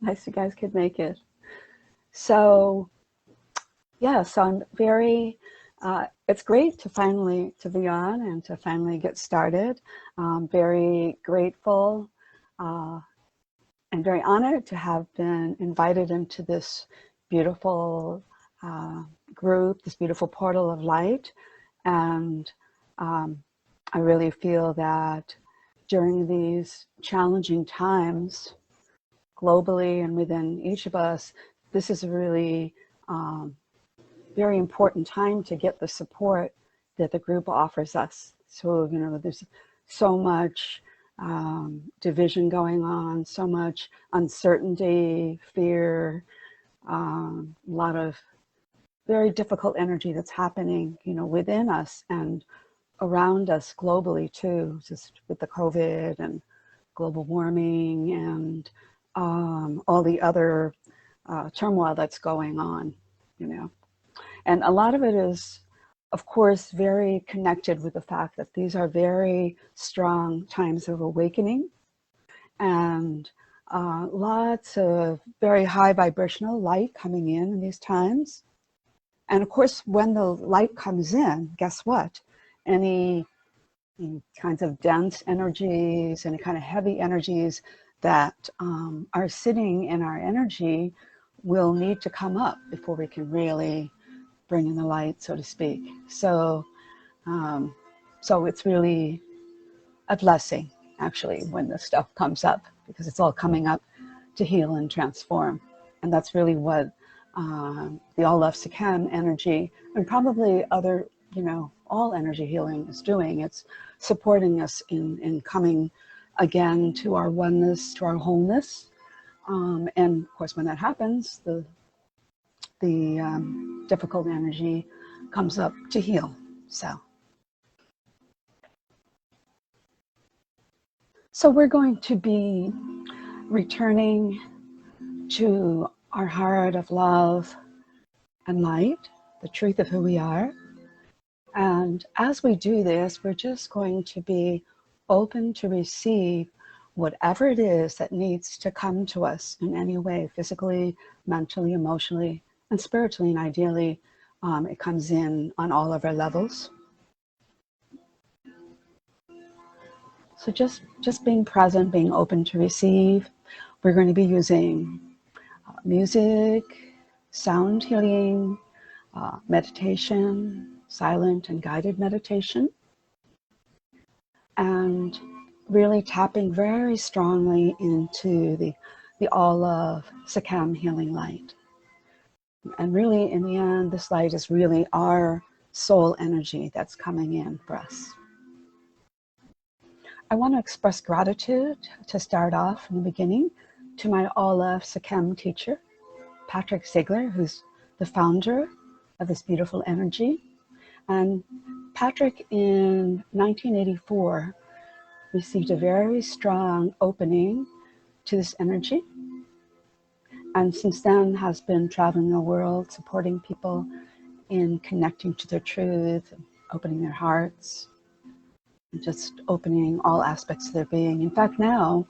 Nice you guys could make it. So, yeah, so I'm very, it's great to finally to be on and to finally get started. Very grateful and very honored to have been invited into this beautiful group, this beautiful portal of light. And I really feel that during these challenging times, globally and within each of us, this is a really very important time to get the support that the group offers us. So, there's so much division going on, so much uncertainty, fear, a lot of very difficult energy that's happening, within us and around us globally too, just with the COVID and global warming and all the other turmoil that's going on, And a lot of it is, of course, very connected with the fact that these are very strong times of awakening and lots of very high vibrational light coming in these times. And of course, when the light comes in, guess what? Any kinds of dense energies, any kind of heavy energies that are sitting in our energy will need to come up before we can really bring in the light, so to speak. So it's really a blessing, actually, when this stuff comes up, because it's all coming up to heal and transform. And that's really what the All Love Sekhem energy, and probably other, all energy healing is doing. It's supporting us in coming again to our oneness, to our wholeness. And of course, when that happens, the difficult energy comes up to heal. So we're going to be returning to our heart of love and light, the truth of who we are. And as we do this, we're just going to be open to receive whatever it is that needs to come to us in any way, physically, mentally, emotionally, and spiritually, and ideally, it comes in on all of our levels. So just being present, being open to receive. We're going to be using music, sound healing, meditation, silent and guided meditation, and really tapping very strongly into the All Love Sekhem healing light. And really, in the end, this light is really our soul energy that's coming in for us. I want to express gratitude to start off in the beginning to my All Love Sekhem teacher, Patrick Ziegler, who's the founder of this beautiful energy. And Patrick, in 1984, received a very strong opening to this energy. And since then has been traveling the world, supporting people in connecting to their truth, opening their hearts, and just opening all aspects of their being. In fact, now,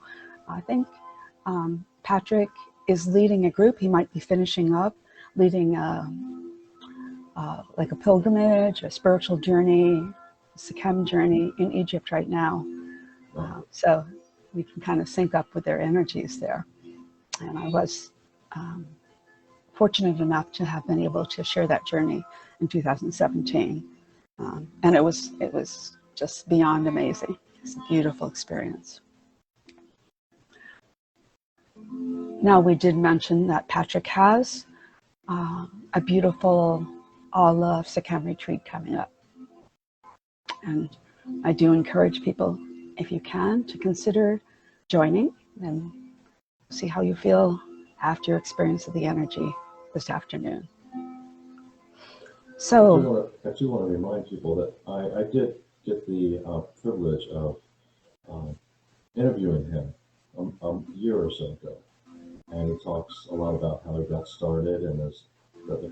I think Patrick is leading a group. He might be finishing up, leading like a pilgrimage, a spiritual journey, a Sekhem journey in Egypt right now. So we can kind of sync up with their energies there. And I was fortunate enough to have been able to share that journey in 2017. And it was just beyond amazing. It's a beautiful experience. Now, we did mention that Patrick has a beautiful All Love Sekhem retreat coming up. And I do encourage people, if you can, to consider joining and see how you feel after your experience of the energy this afternoon. So I do want to remind people that I did get the privilege of interviewing him a year or so ago. And he talks a lot about how he got started and the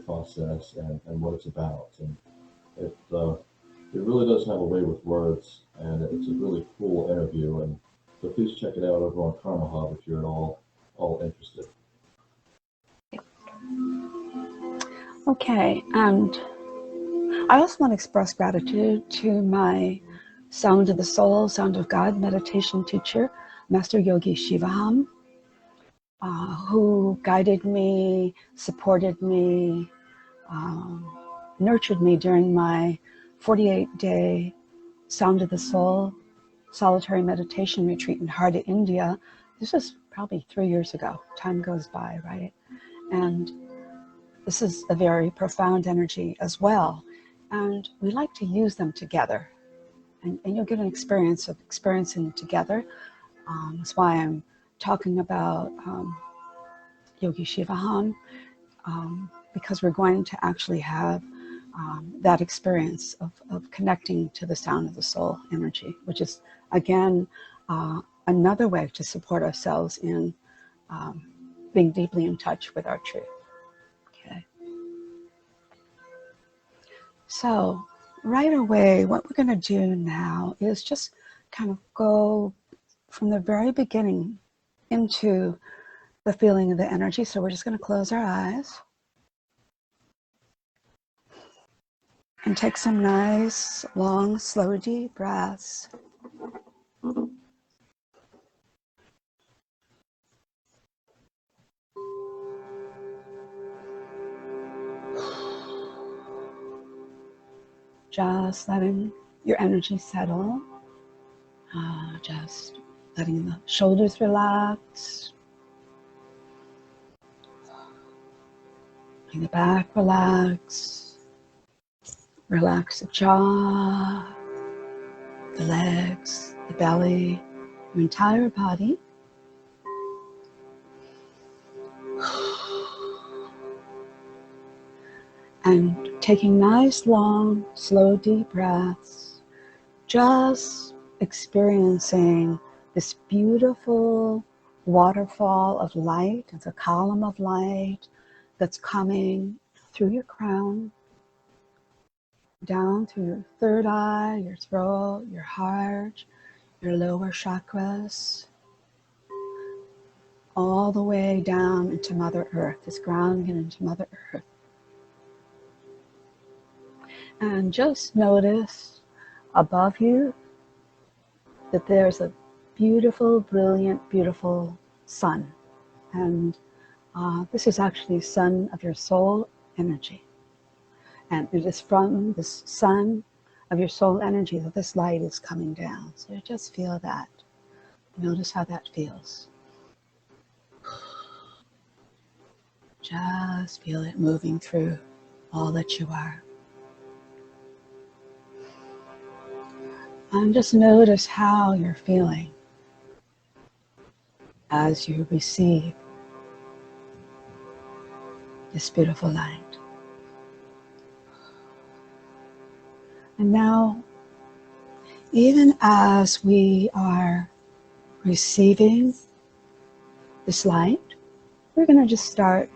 process and what it's about. And it really does have a way with words, and it's a really cool interview. And so please check it out over on Karma Hub if you're at all interested. Okay, and I also want to express gratitude to my Sound of the Soul, Sound of God meditation teacher, Master Yogi Shivaham, who guided me, supported me, nurtured me during my 48-day Sound of the Soul solitary meditation retreat in Harda, India. This was probably 3 years ago. Time goes by, right? And this is a very profound energy as well. And we like to use them together. And you'll get an experience of experiencing them together. That's why I'm talking about Yogi Shivaham, because we're going to actually have that experience of connecting to the sound of the soul energy, which is, again, another way to support ourselves in being deeply in touch with our truth. Okay. So right away, what we're going to do now is just kind of go from the very beginning into the feeling of the energy. So we're just going to close our eyes and take some nice, long, slow, deep breaths. Just letting your energy settle. Just letting the shoulders relax. Letting the back relax. Relax the jaw, the legs, the belly, your entire body. And taking nice, long, slow, deep breaths, just experiencing this beautiful waterfall of light. It's a column of light that's coming through your crown, down through your third eye, your throat, your heart, your lower chakras, all the way down into Mother Earth. It's grounding into Mother Earth. And just notice above you that there's a beautiful, brilliant, beautiful sun. And this is actually sun of your soul energy. And it is from this sun of your soul energy that this light is coming down. So you just feel that. Notice how that feels. Just feel it moving through all that you are. And just notice how you're feeling as you receive this beautiful light. And now, even as we are receiving this light, we're going to just start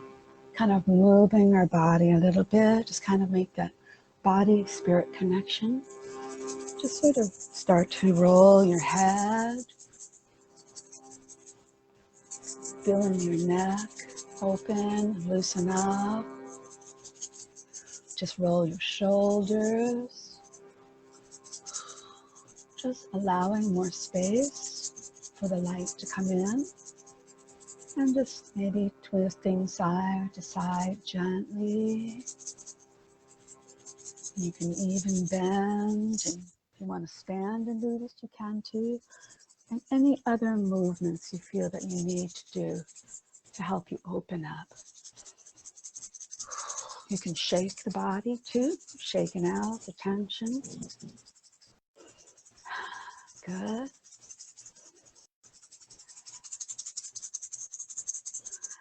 kind of moving our body a little bit, just kind of make that body-spirit connection. Just sort of start to roll your head, feeling your neck open, loosen up. Just roll your shoulders, just allowing more space for the light to come in, and just maybe twisting side to side gently. You can even bend, and if you want to stand and do this, you can too. And any other movements you feel that you need to do to help you open up. You can shake the body too, shaking out the tension. Good.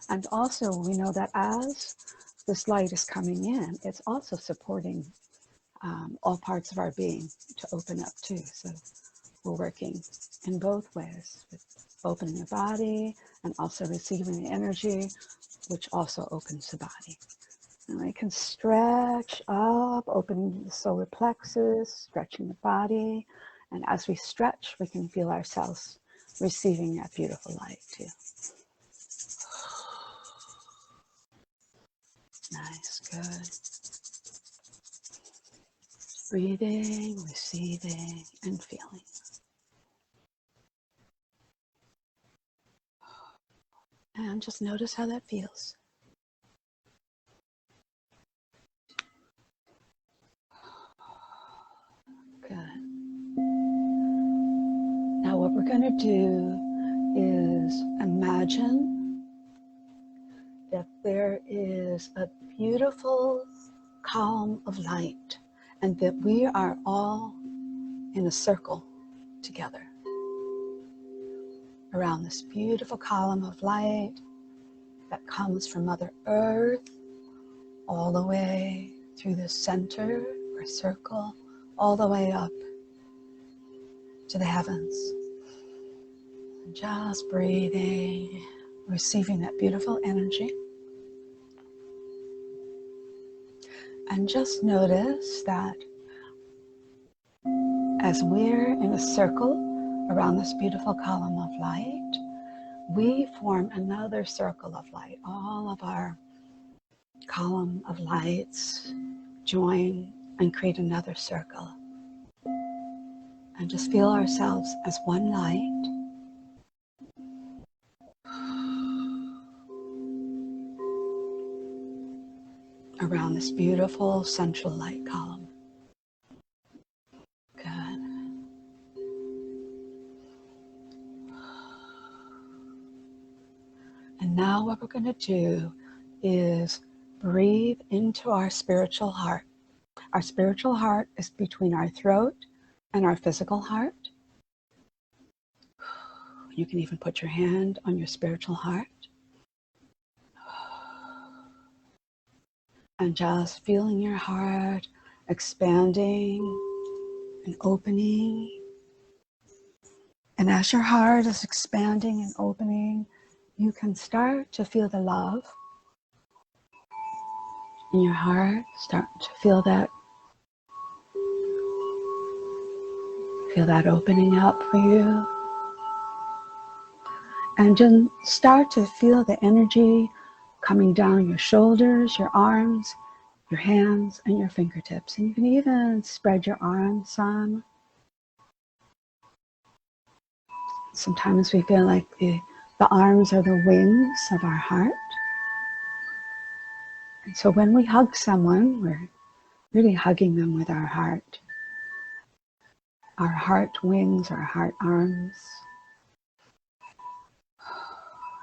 And also, we know that as this light is coming in, it's also supporting all parts of our being to open up too. So we're working in both ways, with opening the body and also receiving the energy, which also opens the body. And we can stretch up, opening the solar plexus, stretching the body. And as we stretch, we can feel ourselves receiving that beautiful light too. Nice, good. Breathing, receiving, and feeling. And just notice how that feels. Good. Now what we're going to do is imagine that there is a beautiful column of light and that we are all in a circle together around this beautiful column of light that comes from Mother Earth all the way through the center or circle, all the way up to the heavens. And just breathing, receiving that beautiful energy. And just notice that as we're in a circle around this beautiful column of light, we form another circle of light. All of our column of lights join and create another circle. And just feel ourselves as one light. Around this beautiful central light column. Good. And now what we're going to do is breathe into our spiritual heart. Our spiritual heart is between our throat and our physical heart. You can even put your hand on your spiritual heart. And just feeling your heart expanding and opening. And as your heart is expanding and opening, you can start to feel the love in your heart. Start to feel that opening up for you. And then start to feel the energy coming down your shoulders, your arms, your hands, and your fingertips. And you can even spread your arms some. Sometimes we feel like the arms are the wings of our heart. And so when we hug someone, we're really hugging them with our heart. Our heart wings, our heart arms.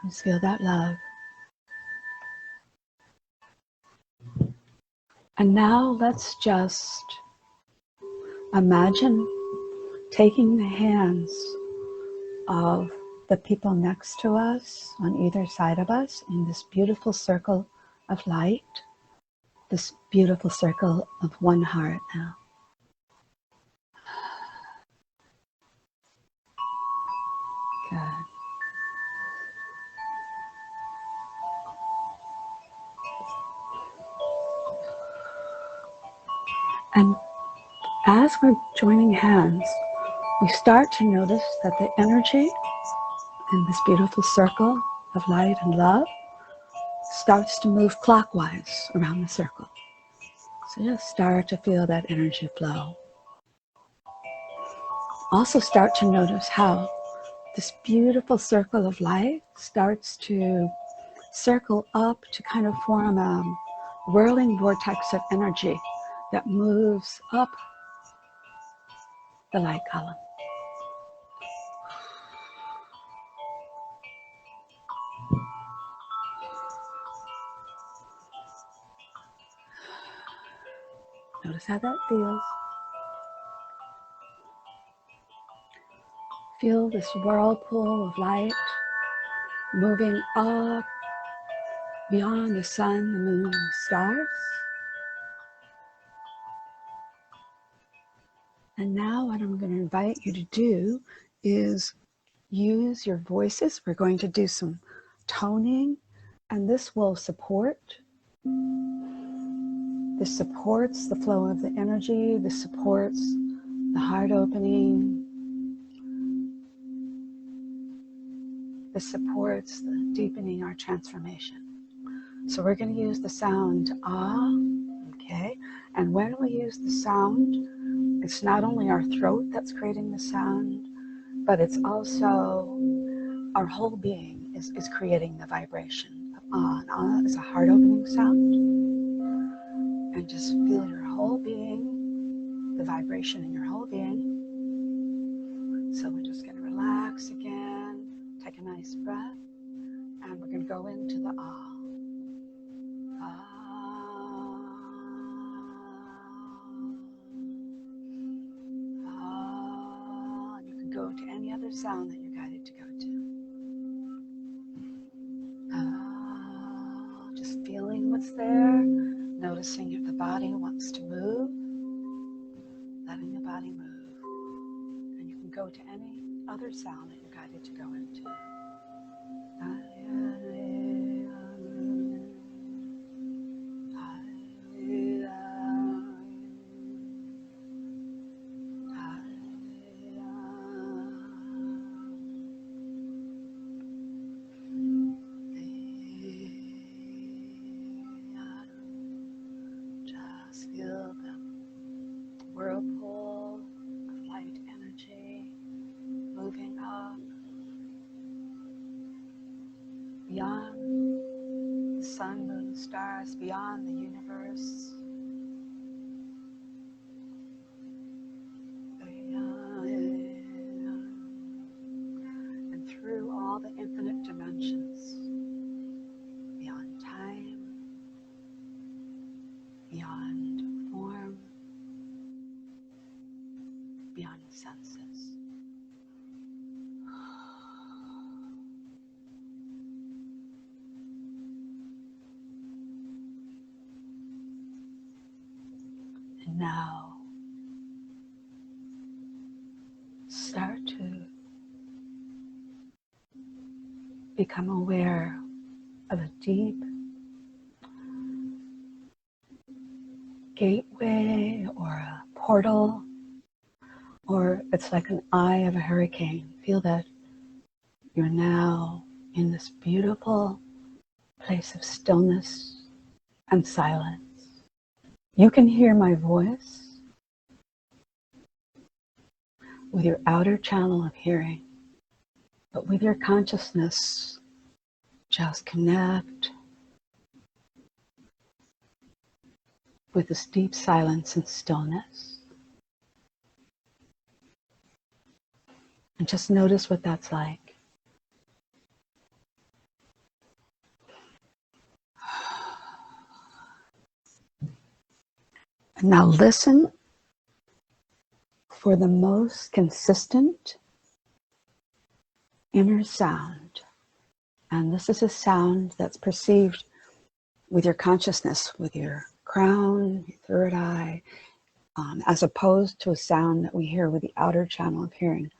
Just feel that love. And now let's just imagine taking the hands of the people next to us, on either side of us, in this beautiful circle of light, this beautiful circle of one heart now. Good. And as we're joining hands, we start to notice that the energy in this beautiful circle of light and love starts to move clockwise around the circle. So just start to feel that energy flow. Also start to notice how this beautiful circle of light starts to circle up to kind of form a whirling vortex of energy that moves up the light column. Notice how that feels. Feel this whirlpool of light moving up beyond the sun, the moon, and the stars. And now what I'm going to invite you to do is use your voices. We're going to do some toning, and this will support. This supports the flow of the energy. This supports the heart opening. This supports the deepening our transformation. So we're going to use the sound ah, okay? And when we use the sound, it's not only our throat that's creating the sound, but it's also our whole being is creating the vibration of ah. And ah is a heart-opening sound. And just feel your whole being, the vibration in your whole being. So we're just going to relax again, take a nice breath, and we're going to go into the ah. Ah, ah. You can go to any other sound that you're guided to go to. Ah, just feeling what's there, noticing if the body wants to move, letting the body move. And you can go to any other sound that you're guided to go into. Just feel the whirlpool of light energy moving up beyond the sun, moon, stars, beyond the universe, and through all the infinite dimensions, beyond time, beyond form, beyond senses. And now start to become aware of a deep gateway or a portal, or it's like an eye of a hurricane. Feel that you're now in this beautiful place of stillness and silence. You can hear my voice with your outer channel of hearing, but with your consciousness, just connect with this deep silence and stillness. And just notice what that's like. And now listen for the most consistent inner sound. And this is a sound that's perceived with your consciousness, with your crown, your third eye, as opposed to a sound that we hear with the outer channel of hearing,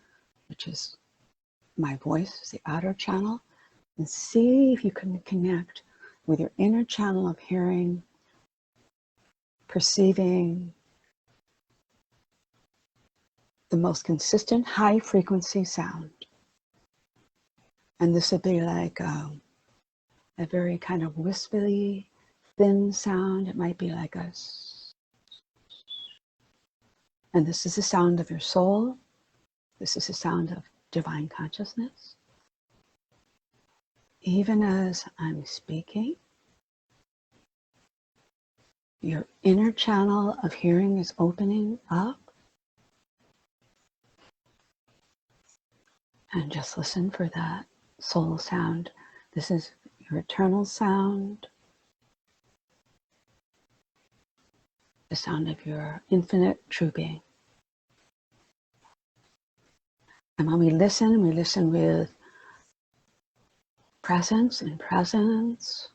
which is my voice, the outer channel. And see if you can connect with your inner channel of hearing, perceiving the most consistent high frequency sound. And this would be like a very kind of wispy, thin sound. It might be like a s. And this is the sound of your soul. This is the sound of divine consciousness. Even as I'm speaking, your inner channel of hearing is opening up. And just listen for that soul sound. This is your eternal sound, the sound of your infinite true being. And when we listen with presence and presence.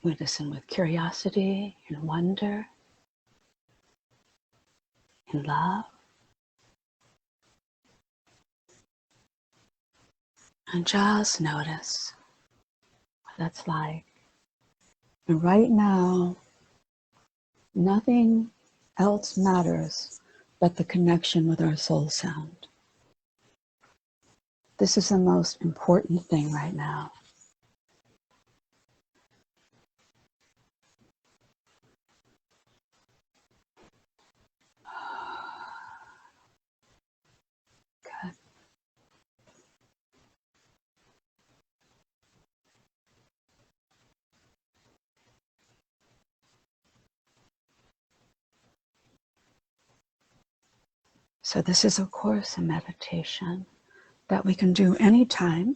We listen with curiosity and wonder and love. And just notice what that's like. And right now, nothing else matters but the connection with our soul sound. This is the most important thing right now. Good. So this is, of course, a meditation that we can do anytime.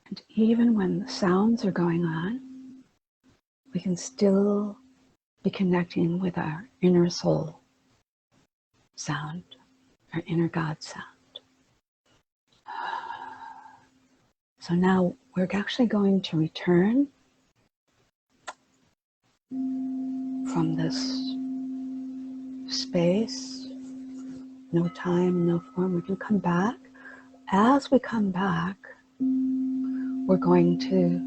And even when the sounds are going on, we can still be connecting with our inner soul sound, our inner God sound. So now we're actually going to return from this space, no time, no form. We can come back. As we come back, we're going to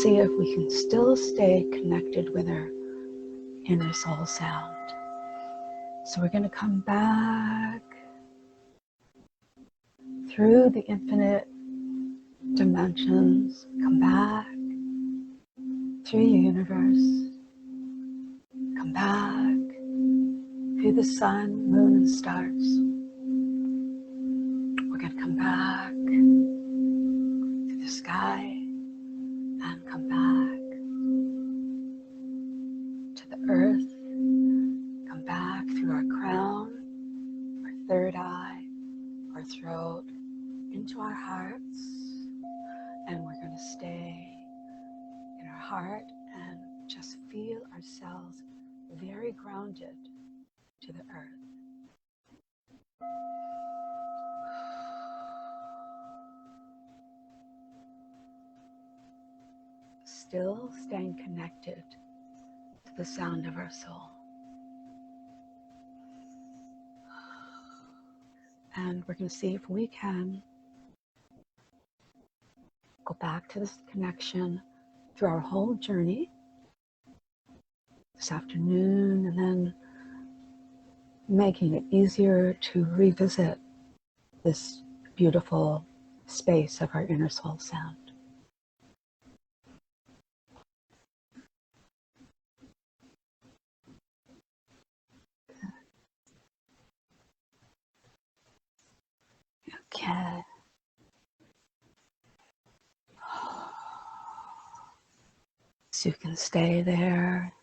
see if we can still stay connected with our inner soul sound. So we're going to come back through the infinite dimensions, come back through the universe, come back through the sun, moon, and stars. We're going to come back through the sky and come back to the earth, come back through our crown, our third eye, our throat, into our hearts, and we're going to stay in our heart and just feel ourselves very grounded to the earth. Still staying connected to the sound of our soul. And we're going to see if we can go back to this connection through our whole journey this afternoon, and then making it easier to revisit this beautiful space of our inner soul sound. Okay. So you can stay there,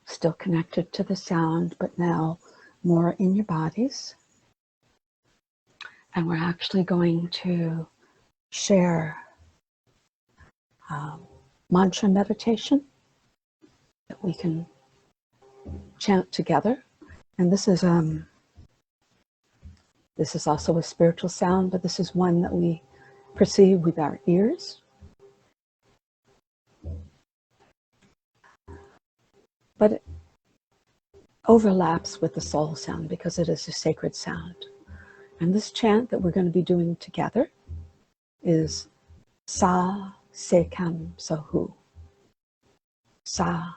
still connected to the sound, but now more in your bodies. And we're actually going to share mantra meditation that we can chant together. And this is also a spiritual sound, but this is one that we perceive with our ears. But it overlaps with the soul sound because it is a sacred sound. And this chant that we're going to be doing together is Sa Sekhem Sahu. Sa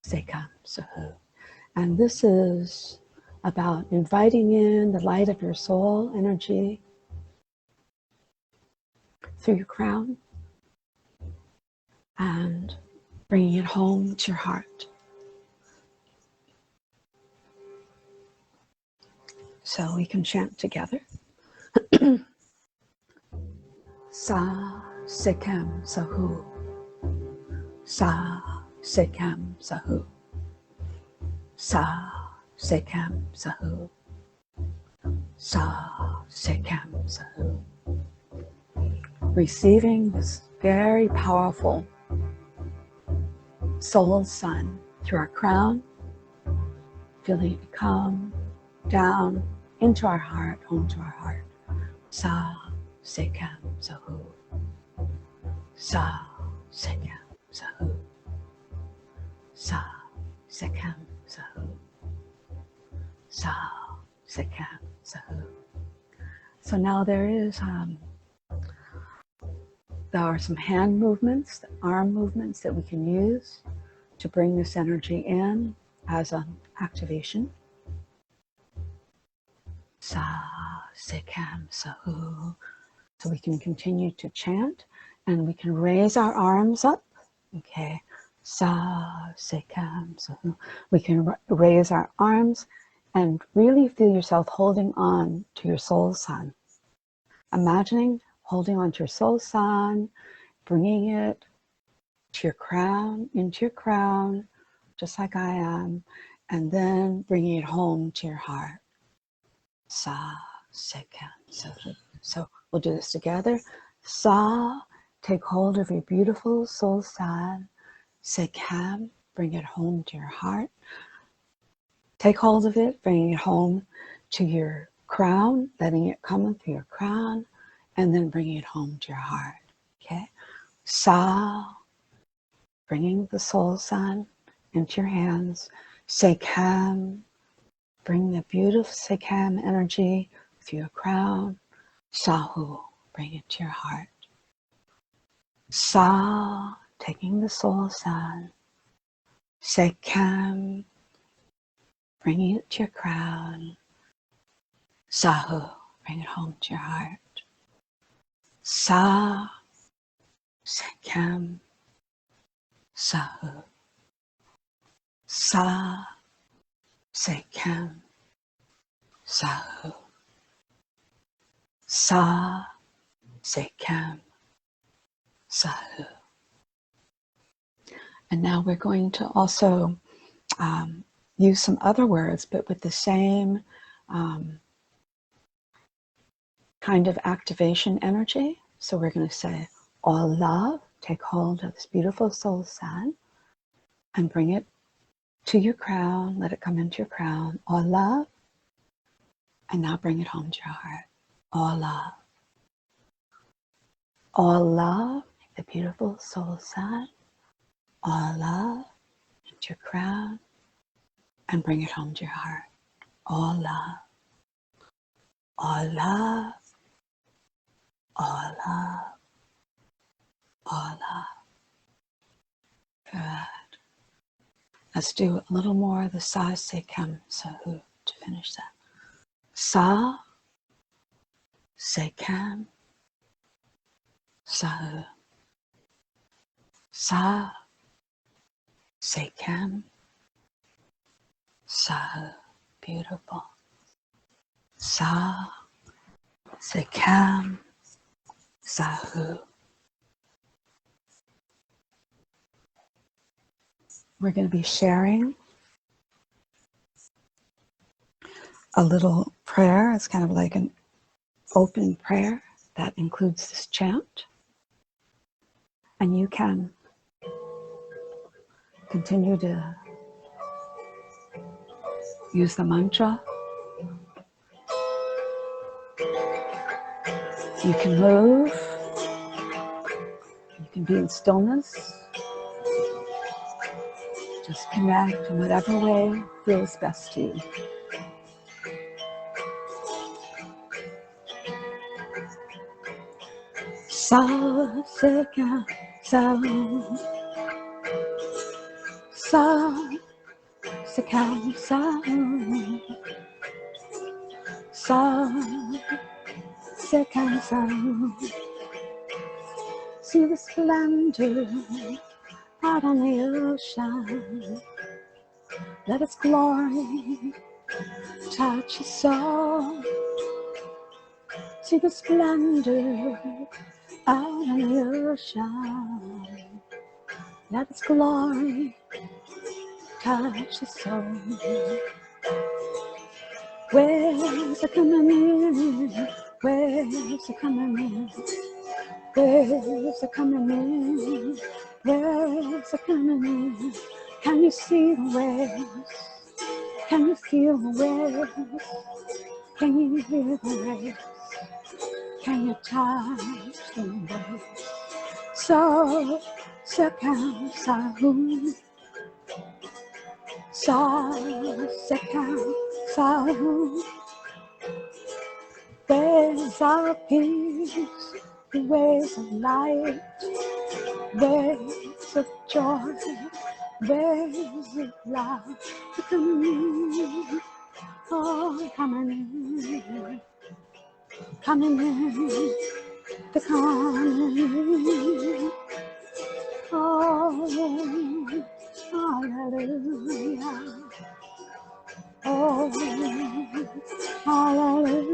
Sekhem Sahu. And this is about inviting in the light of your soul energy through your crown and bringing it home to your heart. So we can chant together. Sa Sekhem Sahu. Sa Sekhem Sahu. Sa Sekhem Sahu. Sa Sekhem Sahu. Receiving this very powerful soul sun through our crown, feeling it come down into our heart, home to our heart. Sa Sekhem Sahu. Sa Sekhem Sahu. Sa Sekhem Sahu. Sa Sekhem Sahu. So now there are some hand movements, arm movements that we can use to bring this energy in as an activation. Sa, Sekhem, Sahu. So we can continue to chant and we can raise our arms up. Okay. Sa, Sekhem, Sahu. We can raise our arms and really feel yourself holding on to your soul sun. Imagining holding on to your soul sun, bringing it to your crown, into your crown, just like I am, and then bringing it home to your heart. Sa, Sekhem, Sahu. So we'll do this together. Sa, take hold of your beautiful soul sun. Sekhem, bring it home to your heart. Take hold of it, bring it home to your crown, letting it come through your crown, and then bringing it home to your heart. Okay? Sa, bringing the soul sun into your hands. Sekhem, bring the beautiful Sekhem energy through your crown. Sahu, bring it to your heart. Sa, taking the soul sun. Sekhem, bringing it to your crown. Sahu, bring it home to your heart. Sa, Sekhem, Sahu. Sa, Sekhem, Sahu. Sa, Sekhem, Sahu. And now we're going to also use some other words, but with the same kind of activation energy. So we're going to say, all love, take hold of this beautiful soul sun and bring it to your crown. Let it come into your crown. All love. And now bring it home to your heart. All love. All love, the beautiful soul sun. All love into your crown and bring it home to your heart. All love. All love. All love. All love. Good. Let's do a little more of the Sa, Sekhem, Sahu to finish that. Sa, Sekhem, Sahu. Sa, Sekhem, Sahu. Beautiful. Sa, Sekhem, Sahu. We're going to be sharing a little prayer. It's kind of like an open prayer that includes this chant. And you can continue to use the mantra. You can move. You can be in stillness. Just connect in whatever way feels best to you. Sa, Sekhem, Sahu. Sa, Sekhem, Sahu. Sa, Sekhem, Sahu. See the splendor out on the ocean. Let its glory touch your soul. See the splendor out on the ocean. Let its glory touch your soul. Waves are coming in. Waves are coming in. Waves are coming in. Waves are coming in. Can you see the waves? Can you feel the waves? Can you hear the waves? Can you touch the waves? So, Sekhem, Sahu. Sa, Sekhem, Sahu. Waves of peace, waves of light, waves of joy, waves of love. Come in, Oh, coming in, coming in, the coming in. Oh, hallelujah. Oh, hallelujah.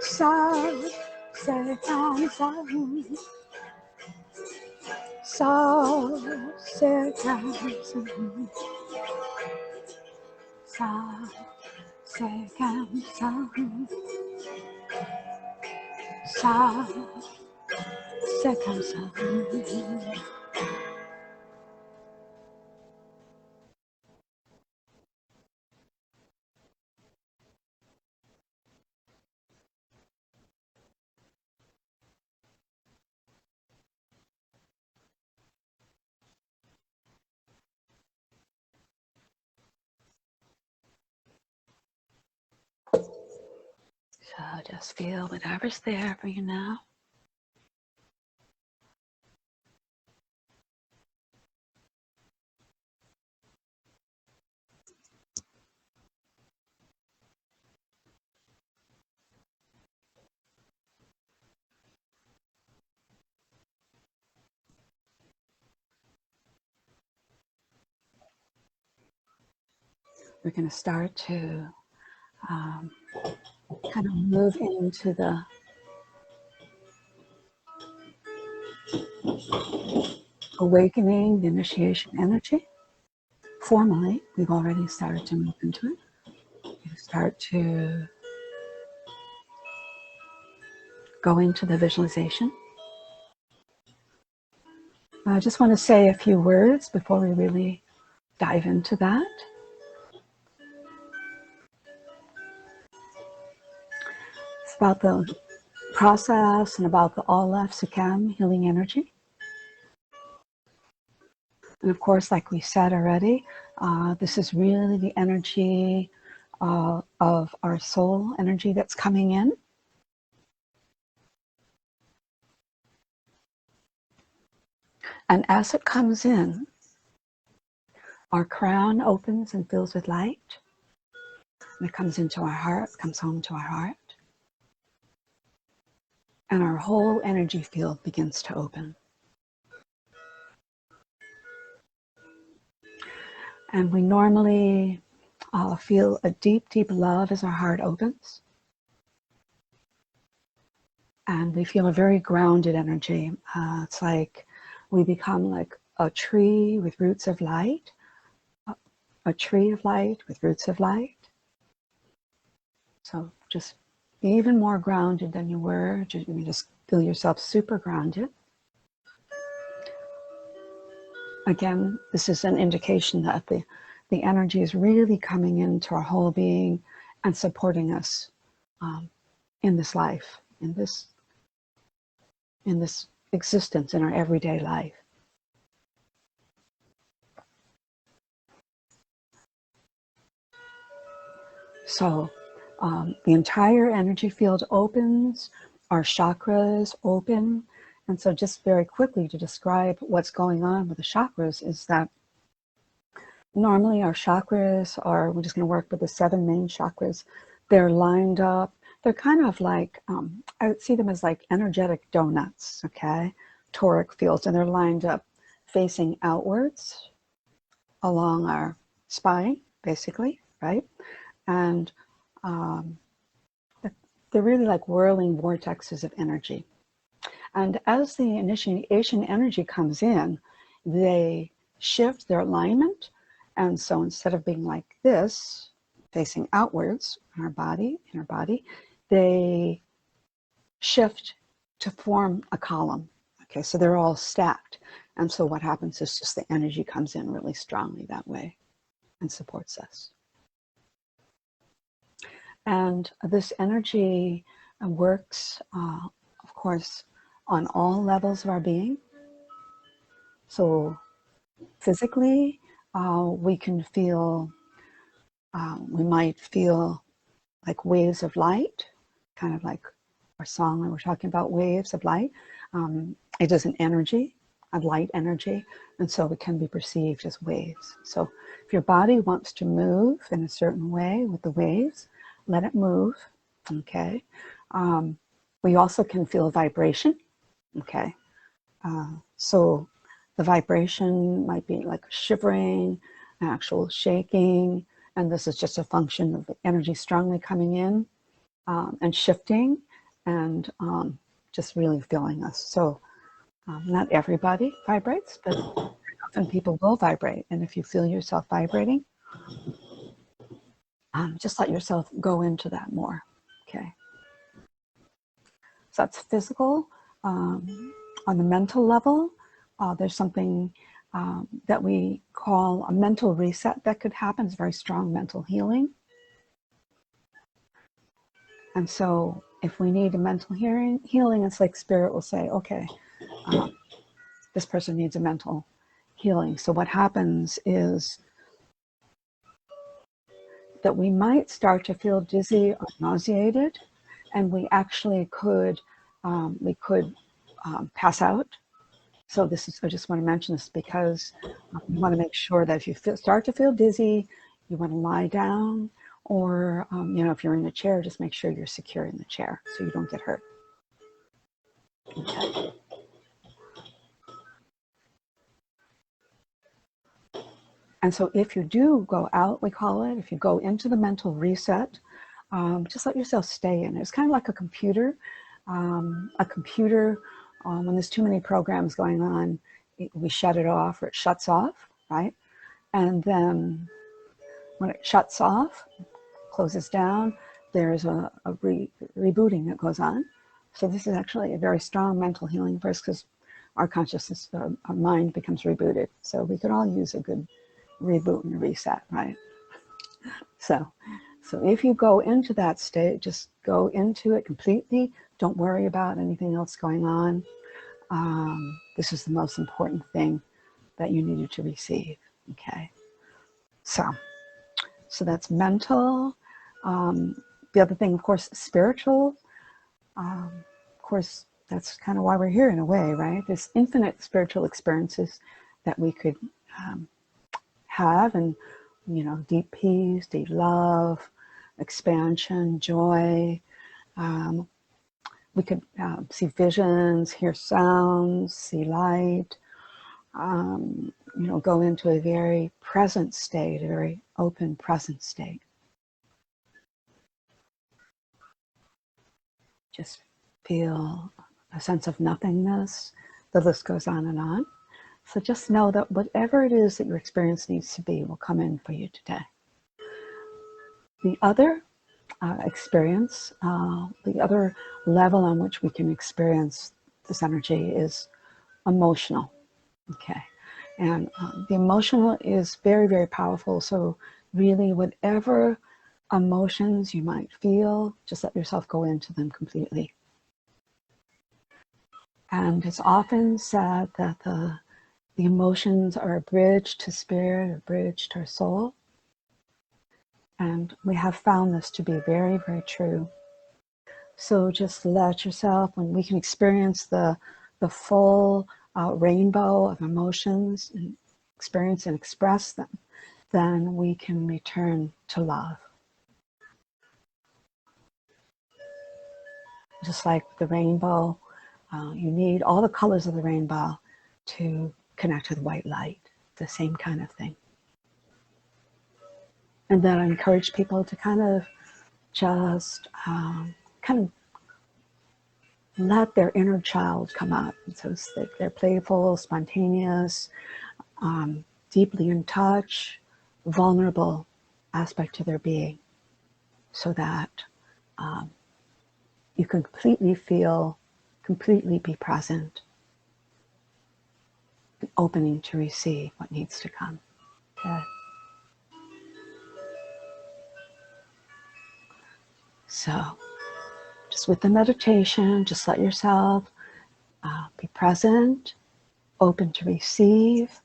So, Sekhem, so, Sekhem, Sekhem, Sekhem. So just feel whatever's there for you now. We're going to start to kind of move into the awakening, the initiation energy. Formally, we've already started to move into it. We start to go into the visualization. I just want to say a few words before we really dive into that. It's about the process and about the Aleph Sekhem healing energy. And of course, like we said already, this is really the energy of our soul energy that's coming in. And as it comes in, our crown opens and fills with light. And it comes into our heart, comes home to our heart. And our whole energy field begins to open. And we normally feel a deep, deep love as our heart opens. And we feel a very grounded energy. It's like we become like a tree with roots of light, a tree of light with roots of light. So just be even more grounded than you were. You just feel yourself super grounded. Again, this is an indication that the energy is really coming into our whole being and supporting us in this life, in this existence, in our everyday life. So the entire energy field opens, our chakras open. And so just very quickly to describe what's going on with the chakras is that normally our chakras are, we're just going to work with the 7 main chakras. They're lined up. They're kind of like, I would see them as like energetic donuts, okay? Toric fields, and they're lined up facing outwards along our spine, basically, right? And they're really like whirling vortexes of energy. And as the initiation energy comes in, they shift their alignment. And so instead of being like this, facing outwards in our body, they shift to form a column. Okay, so they're all stacked. And so what happens is just the energy comes in really strongly that way and supports us. And this energy works, of course, on all levels of our being. So physically, we can feel, we might feel like waves of light, kind of like our song when we're talking about waves of light. It is an energy, a light energy, and so it can be perceived as waves. So if your body wants to move in a certain way with the waves, let it move, okay? We also can feel vibration, okay? So the vibration might be like shivering, actual shaking, and this is just a function of the energy strongly coming in and shifting and just really feeling us. So not everybody vibrates, but often people will vibrate. And if you feel yourself vibrating, just let yourself go into that more, okay? So that's physical. On the mental level, there's something that we call a mental reset that could happen. It's very strong mental healing. And so if we need a mental healing, it's like spirit will say, okay, this person needs a mental healing. So what happens is that we might start to feel dizzy or nauseated, and we actually could pass out. So this is, I just want to mention this because you want to make sure that if you start to feel dizzy, you want to lie down, or you know, if you're in a chair, just make sure you're secure in the chair so you don't get hurt. Okay. And so if you do go out, we call it, if you go into the mental reset, just let yourself stay in it. It's kind of like a computer. When there's too many programs going on, we shut it off, or it shuts off, right? And then when it shuts off, closes down, there's a rebooting that goes on. So this is actually a very strong mental healing for us, because our consciousness, our mind becomes rebooted. So we could all use a good reboot and reset, right? So if you go into that state, just go into it completely. Don't worry about anything else going on. This is the most important thing that you needed to receive, okay? So that's mental. The other thing, of course, spiritual. Of course, that's kind of why we're here in a way, right? There's infinite spiritual experiences that we could have, and you know, deep peace, deep love, expansion, joy. We could see visions, hear sounds, see light, you know, go into a very present state, a very open present state. Just feel a sense of nothingness. The list goes on and on. So just know that whatever it is that your experience needs to be will come in for you today. The other experience, the other level on which we can experience this energy is emotional, okay? And the emotional is very, very powerful. So really, whatever emotions you might feel, just let yourself go into them completely. And it's often said that the emotions are a bridge to spirit, a bridge to our soul. And we have found this to be very, very true. So just let yourself, when we can experience the full rainbow of emotions and experience and express them, then we can return to love. Just like the rainbow, you need all the colors of the rainbow to connect with white light, the same kind of thing. And then I encourage people to kind of just kind of let their inner child come up. So they're playful, spontaneous, deeply in touch, vulnerable aspect to their being, so that you can completely feel, completely be present, opening to receive what needs to come. Okay. So just with the meditation, just let yourself be present, open to receive,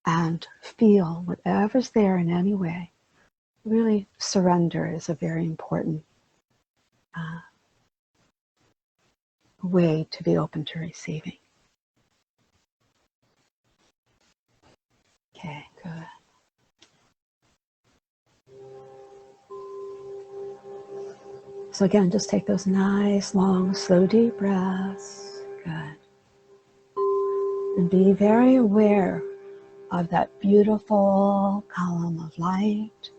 and feel whatever's there in any way. Really, surrender is a very important way to be open to receiving. Okay, good. So again, just take those nice, long, slow, deep breaths. Good. And be very aware of that beautiful column of light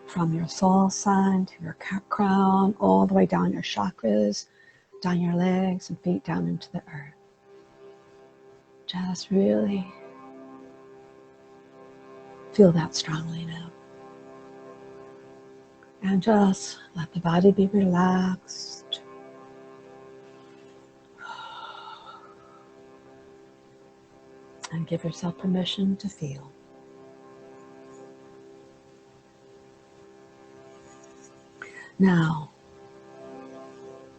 from your soul sun to your crown, all the way down your chakras, down your legs and feet, down into the earth. Just really feel that strongly now. And just let the body be relaxed. And give yourself permission to feel. Now,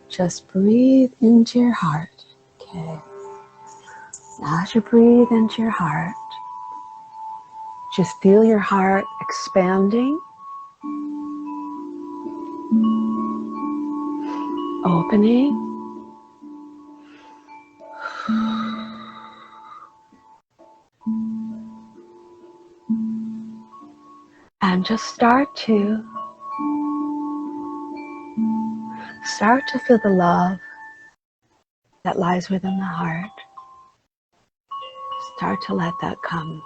just breathe into your heart. Okay. As you breathe into your heart, just feel your heart expanding, opening, and just start to feel the love that lies within the heart. Start to let that come.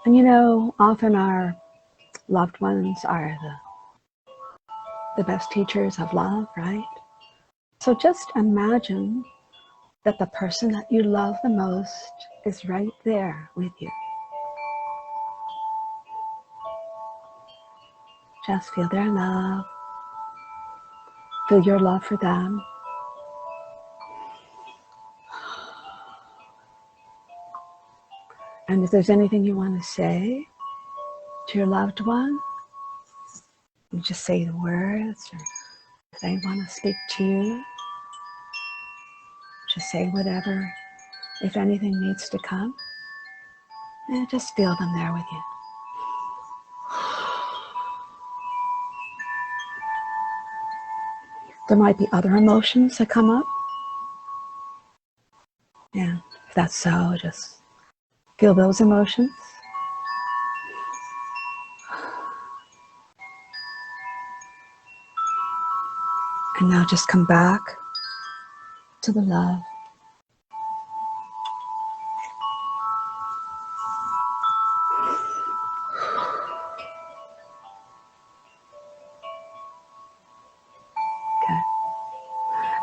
And you know, often our loved ones are the best teachers of love, right? So just imagine that the person that you love the most is right there with you. Just feel their love. Feel your love for them. And if there's anything you want to say to your loved one, you just say the words, or if they want to speak to you, just say whatever, if anything needs to come, and just feel them there with you. There might be other emotions that come up. Yeah, if that's so, just feel those emotions. And now just come back to the love. Okay.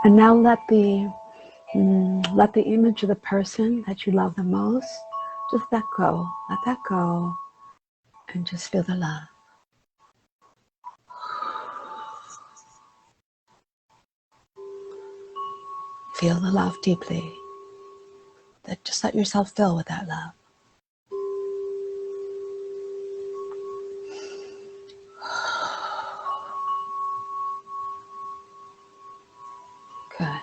And now let the image of the person that you love the most, just let go. Let that go. And just feel the love. Feel the love deeply. Just let yourself fill with that love. Good.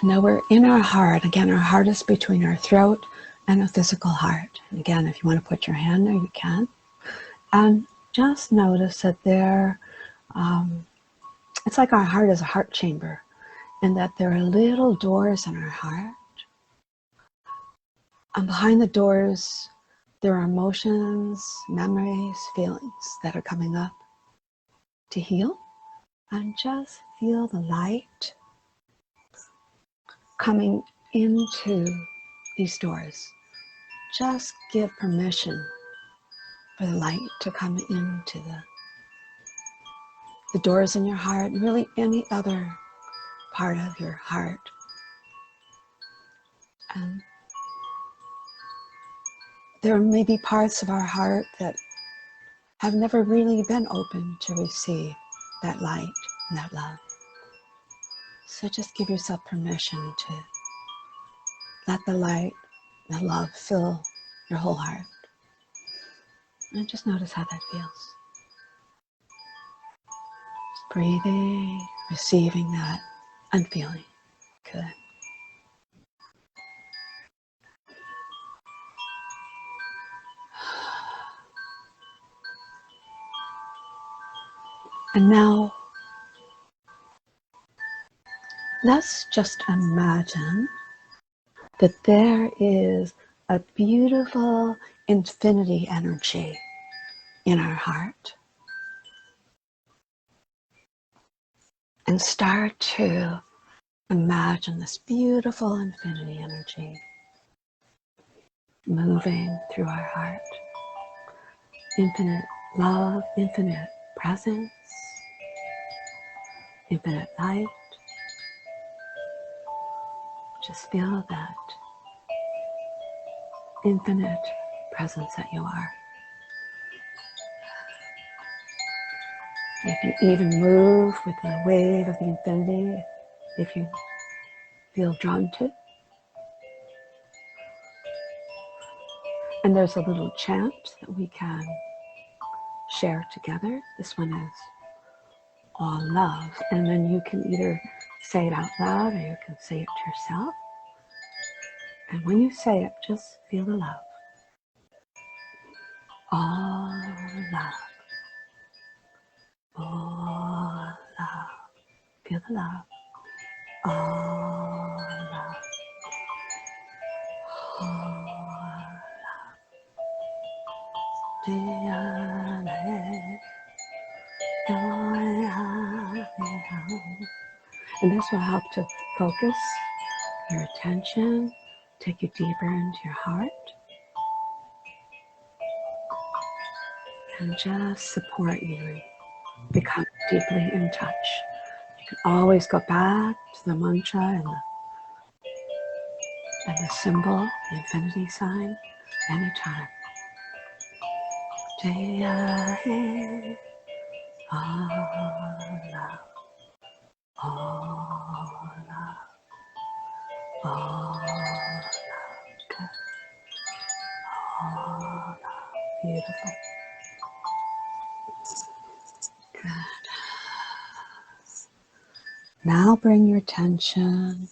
Now we're in our heart. Again, our heart is between our throat and a physical heart. And again, if you want to put your hand there, you can. And just notice that it's like our heart is a heart chamber, and that there are little doors in our heart. And behind the doors, there are emotions, memories, feelings that are coming up to heal. And just feel the light coming into these doors. Just give permission for the light to come into the doors in your heart, and really any other part of your heart. And there may be parts of our heart that have never really been open to receive that light and that love. So just give yourself permission to let the light and the love fill your whole heart. And just notice how that feels. Just breathing, receiving that, and feeling. Good. And now, let's just imagine that there is a beautiful infinity energy in our heart. And start to imagine this beautiful infinity energy moving through our heart. Infinite love, infinite presence, infinite light. Just feel that infinite presence that you are. You can even move with the wave of the infinity if you feel drawn to. And there's a little chant that we can share together. This one is all love. And then you can either say it out loud or you can say it to yourself. And when you say it, just feel the love. All love. All love. Feel the love. All love. All love. And this will help to focus your attention, take you deeper into your heart, and just support you in becoming deeply in touch. You can always go back to the mantra and the symbol, the infinity sign, anytime. Jaya He, all love, all love, all love, good, all love, beautiful, good. Now bring your attention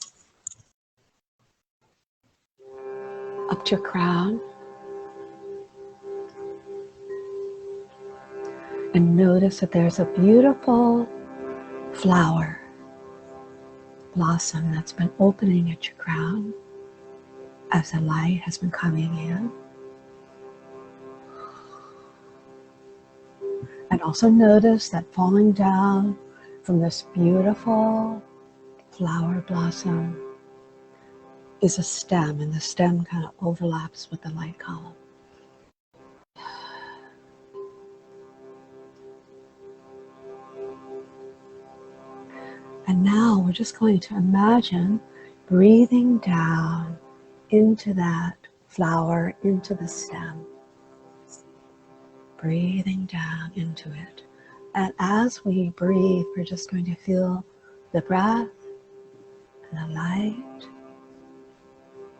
up to your crown and notice that there's a beautiful flower blossom that's been opening at your crown as the light has been coming in. And also notice that falling down from this beautiful flower blossom is a stem, and the stem kind of overlaps with the light column. And now we're just going to imagine breathing down into that flower, into the stem. Breathing down into it. And as we breathe, we're just going to feel the breath and the light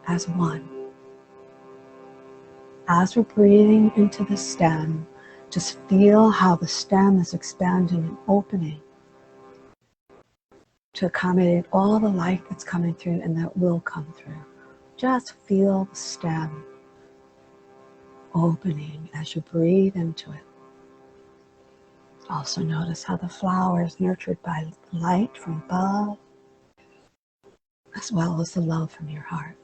as one. As we're breathing into the stem, just feel how the stem is expanding and opening to accommodate all the light that's coming through and that will come through. Just feel the stem opening as you breathe into it. Also notice how the flower is nurtured by light from above, as well as the love from your heart.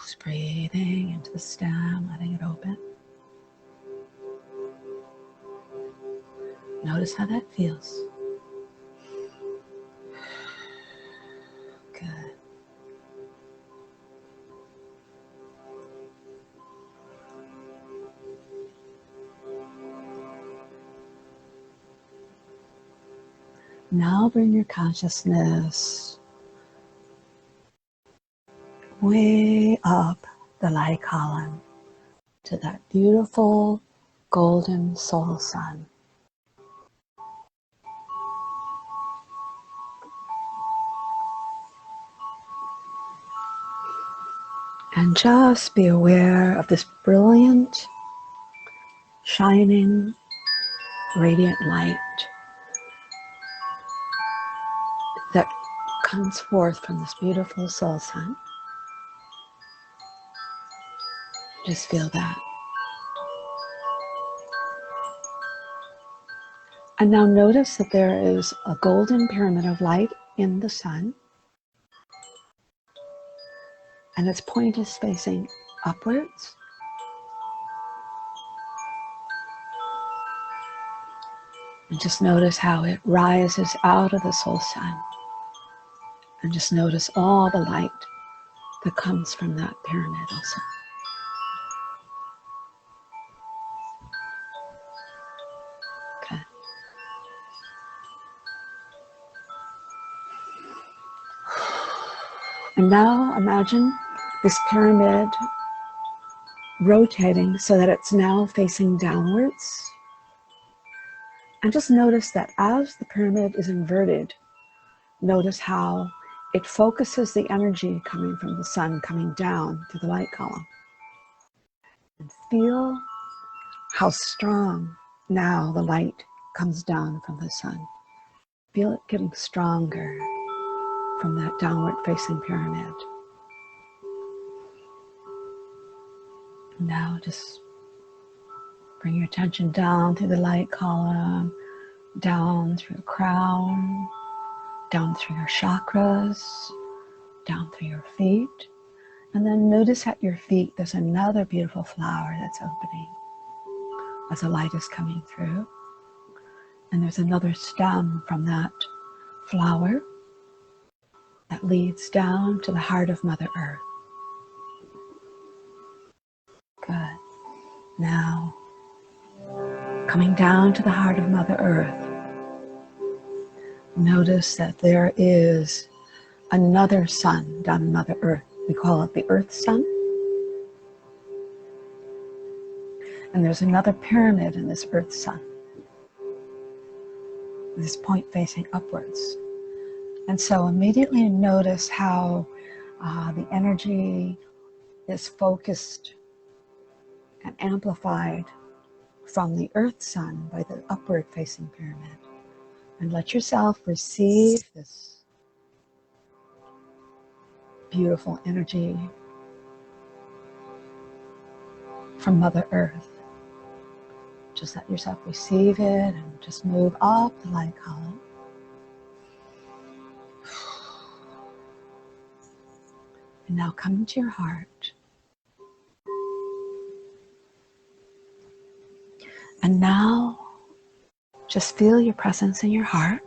Just breathing into the stem, letting it open. Notice how that feels. Good. Now bring your consciousness way up the light column to that beautiful golden soul sun. And just be aware of this brilliant, shining, radiant light that comes forth from this beautiful soul sun. Just feel that. And now notice that there is a golden pyramid of light in the sun, and its point is facing upwards. And just notice how it rises out of the soul sun. And just notice all the light that comes from that pyramid also. Okay. And now imagine this pyramid rotating so that it's now facing downwards. And just notice that as the pyramid is inverted, notice how it focuses the energy coming from the sun coming down through the light column. And feel how strong now the light comes down from the sun. Feel it getting stronger from that downward facing pyramid. Now just bring your attention down through the light column, down through the crown, down through your chakras, down through your feet. And then notice at your feet there's another beautiful flower that's opening as the light is coming through. And there's another stem from that flower that leads down to the heart of Mother Earth. Good. Now, coming down to the heart of Mother Earth, notice that there is another sun down in Mother Earth. We call it the Earth Sun. And there's another pyramid in this Earth Sun. This point facing upwards. And so immediately notice how the energy is focused and amplified from the Earth Sun by the upward facing pyramid. And let yourself receive this beautiful energy from Mother Earth. Just let yourself receive it and just move up the light column. And now come into your heart. And now just feel your presence in your heart.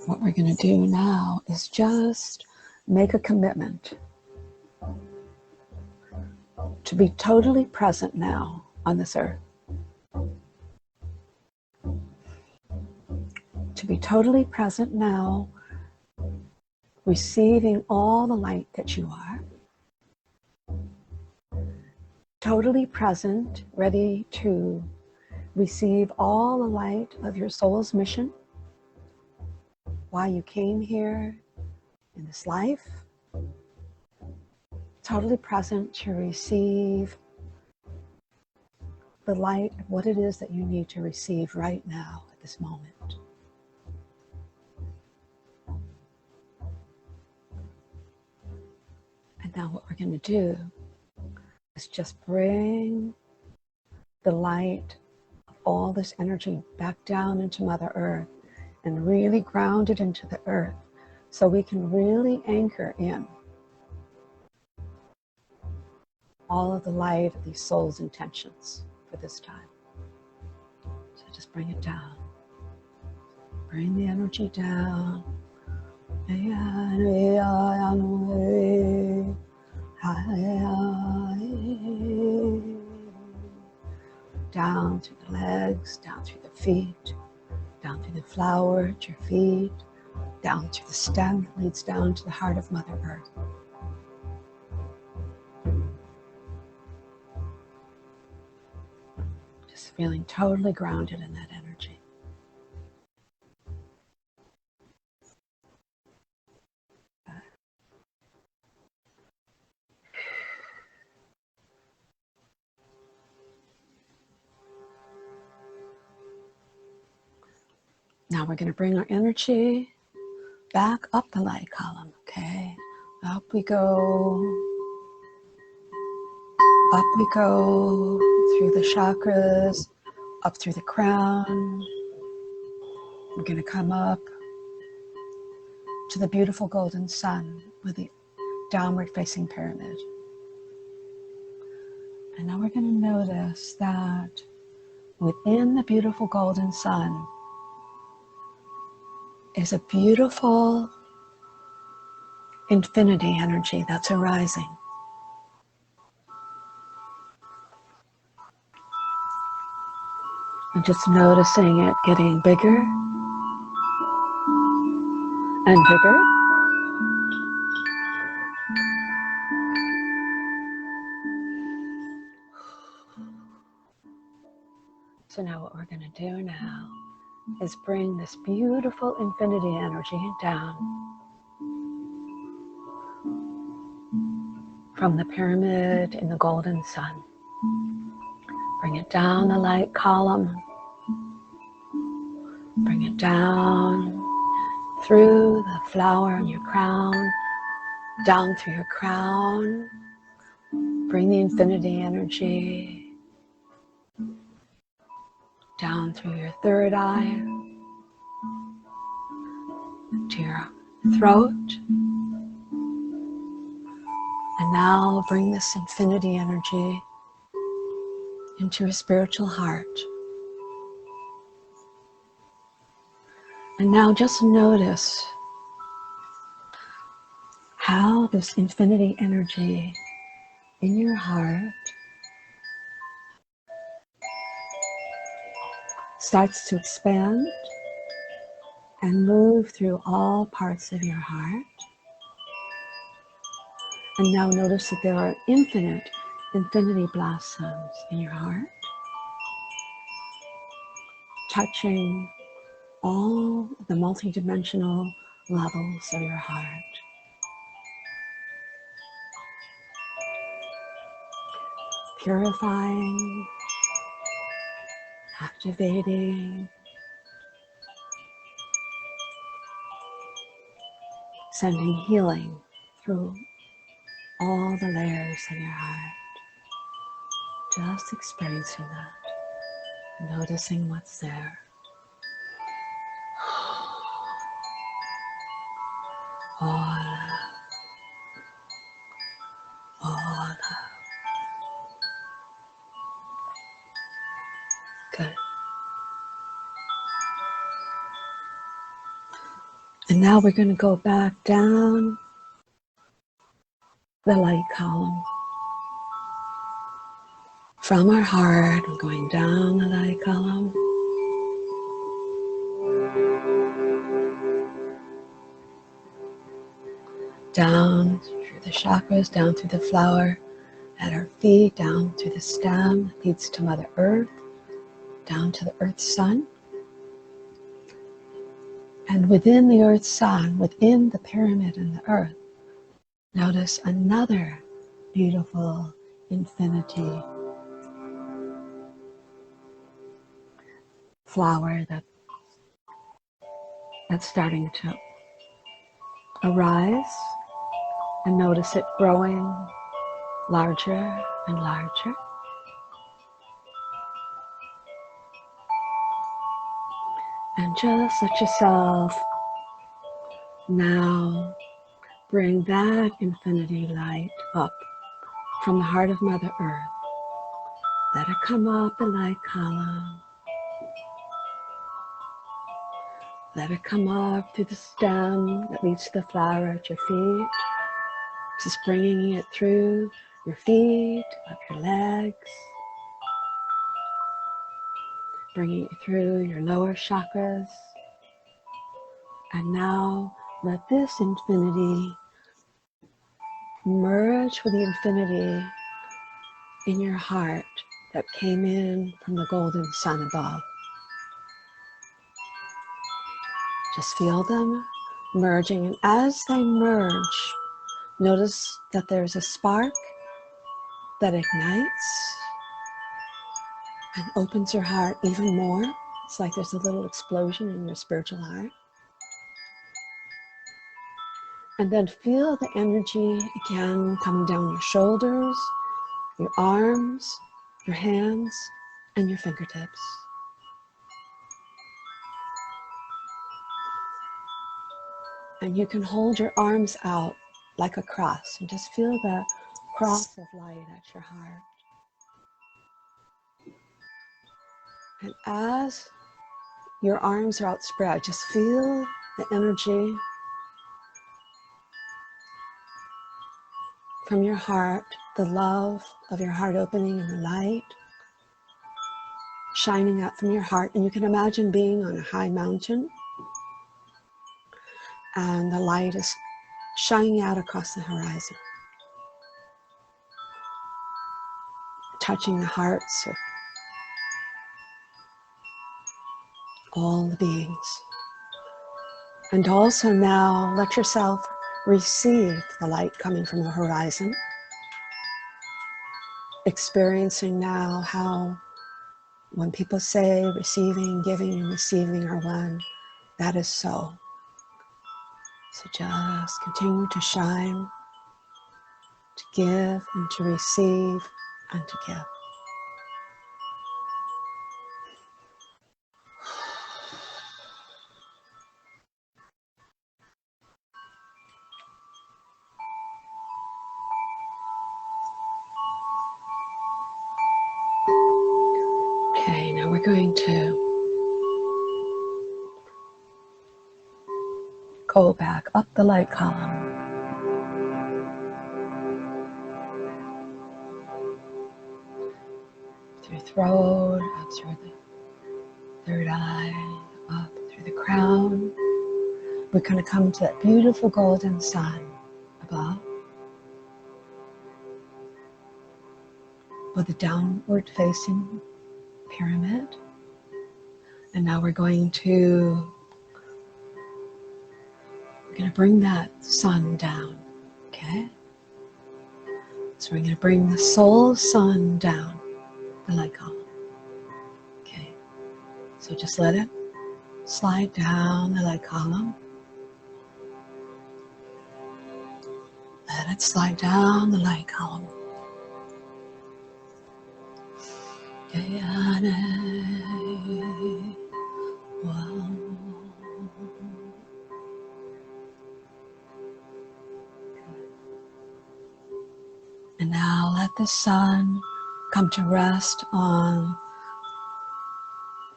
What we're going to do now is just make a commitment to be totally present now on this earth. To be totally present now, receiving all the light that you are. Totally present, ready to receive all the light of your soul's mission. Why you came here in this life. Totally present to receive the light of what it is that you need to receive right now at this moment. And now what we're going to do is just bring the light of all this energy back down into Mother Earth and really ground it into the earth so we can really anchor in all of the light of these soul's intentions for this time. So just bring it down. Bring the energy down. Down through the legs, down through the feet, down through the flower at your feet, down through the stem that leads down to the heart of Mother Earth. Just feeling totally grounded in that energy. Now we're going to bring our energy back up the light column, okay? Up we go. Up we go through the chakras, up through the crown. We're going to come up to the beautiful golden sun with the downward facing pyramid. And now we're going to notice that within the beautiful golden sun is a beautiful infinity energy that's arising. And just noticing it getting bigger and bigger. So now what we're going to do now is bring this beautiful infinity energy down from the pyramid in the golden sun. Bring it down the light column. Bring it down through the flower in your crown, down through your crown. Bring the infinity energy down through your third eye, to your throat. And now bring this infinity energy into your spiritual heart. And now just notice how this infinity energy in your heart starts to expand and move through all parts of your heart. And now notice that there are infinity blossoms in your heart, touching all the multidimensional levels of your heart. Purifying, activating, sending healing through all the layers of your heart. Just experiencing that, noticing what's there. All love, all love. Good. And now we're going to go back down the light column. From our heart, we're going down the light column. Down through the chakras, down through the flower, at our feet, down through the stem, that leads to Mother Earth, down to the Earth Sun. And within the Earth Sun, within the pyramid and the Earth, notice another beautiful infinity flower that's starting to arise, and notice it growing larger and larger. And just let yourself now bring that infinity light up from the heart of Mother Earth. Let it come up the light column. Let it come up through the stem that leads to the flower at your feet. Just bringing it through your feet, up your legs. Bringing it through your lower chakras. And now let this infinity merge with the infinity in your heart that came in from the golden sun above. Just feel them merging, and as they merge, notice that there's a spark that ignites and opens your heart even more. It's like there's a little explosion in your spiritual heart. And then feel the energy again coming down your shoulders, your arms, your hands and your fingertips. And you can hold your arms out like a cross and just feel the cross of light at your heart. And as your arms are outspread, just feel the energy from your heart, the love of your heart opening and the light shining out from your heart. And you can imagine being on a high mountain and the light is shining out across the horizon, touching the hearts of all the beings. And also now let yourself receive the light coming from the horizon, experiencing now how when people say receiving, giving, and receiving are one, that is so. So just continue to shine, to give and to receive and to give. Okay, now we're going to go back up the light column. Through your throat, up through the third eye, up through the crown. We're going to come to that beautiful golden sun above with a downward facing pyramid. And now we're going to bring that sun down, okay? So we're going to bring the soul sun down the light column, okay? So just let it slide down the light column. Let it slide down the light column. And now let the sun come to rest on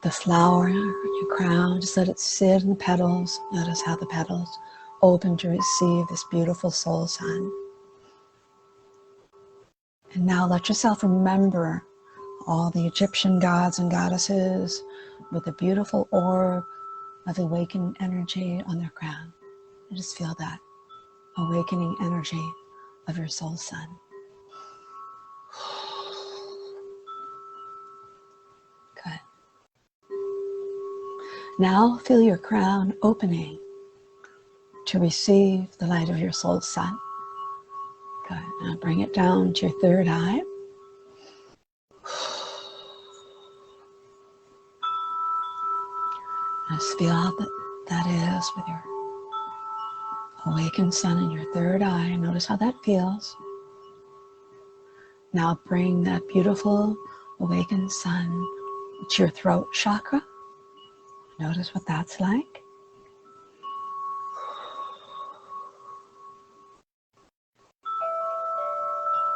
the flower, your crown. Just let it sit in the petals. Notice how the petals open to receive this beautiful soul sun. And now let yourself remember all the Egyptian gods and goddesses with a beautiful orb of awakening energy on their crown. And just feel that awakening energy of your soul sun. Good. Now feel your crown opening to receive the light of your soul sun. Good. Now bring it down to your third eye. Just feel how that is with your awakened sun in your third eye. Notice how that feels. Now bring that beautiful awakened sun to your throat chakra. Notice what that's like.